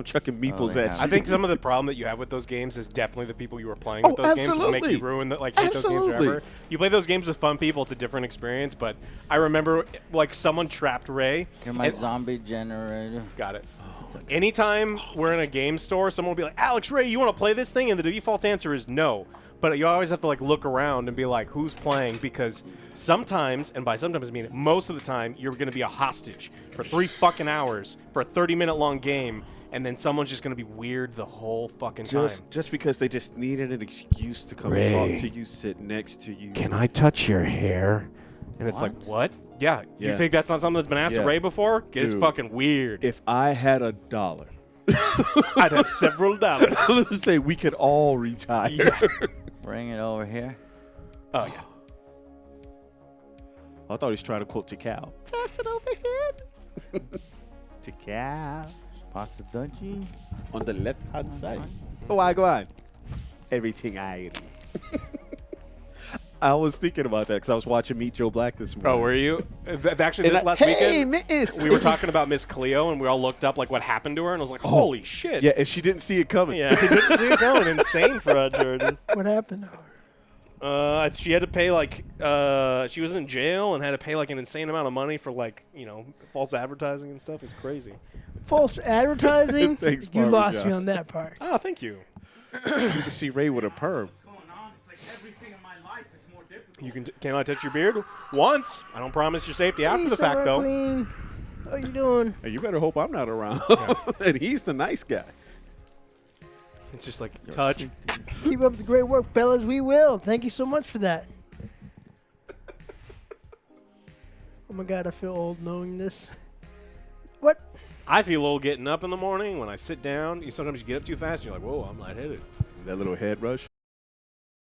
chucking meeples they at have- you. I think some of the problem that you have with those games is definitely the people you were playing with those games will make you absolutely. ruin the, like hate those games Absolutely. forever. You play those games with fun people, it's a different experience. But I remember like someone trapped Ray. You're my and- zombie generator. Got it. Anytime we're in a game store, someone will be like, Alex, Ray, you want to play this thing? And the default answer is no. But you always have to like look around and be like, who's playing? Because sometimes, and by sometimes I mean most of the time, you're going to be a hostage for 3 fucking hours for a 30-minute long game, and then someone's just going to be weird the whole fucking time. just because they just needed an excuse to come Ray. and talk to you, sit next to you. Can I touch your hair? And it's like, What? what? Yeah. You Yeah. think that's not something that's been asked Yeah. of Ray before? It's Dude. fucking weird. If I had $1 I'd have several dollars. Let's say we could all retire. Yeah. Bring it over here. Oh yeah. I thought he was trying to quote Tikal. Fasten overhead. Tikal. Pasta Dungy. On the left-hand side. Oh, I go on. Everything I do. I was thinking about that because I was watching Meet Joe Black this morning. Oh, were you? Actually, And this I- last hey, weekend, man. we were talking about Miss Cleo, and we all looked up like what happened to her, and I was like, "Holy shit!" Yeah, and she didn't see it coming. Yeah, he didn't see it coming. Insane for Jordan. What happened? She had to pay like she was in jail and had to pay like an insane amount of money for like false advertising and stuff. It's crazy. False advertising? Thanks, You lost Barbershop. me on that part. Oh, thank you. You can see Ray with a perm. Going on? It's like everything in my life is more difficult. You can I touch your beard once? I don't promise your safety after Hey, the fact Summer though. Queen. How you doing? Hey, you better hope I'm not around. And he's the nice guy. It's just like touch. Keep up the great work, fellas. We will. Thank you so much for that. Oh my God, I feel old knowing this. What? I feel old getting up in the morning when I sit down. Sometimes you get up too fast and you're like, whoa, I'm lightheaded. That little head rush.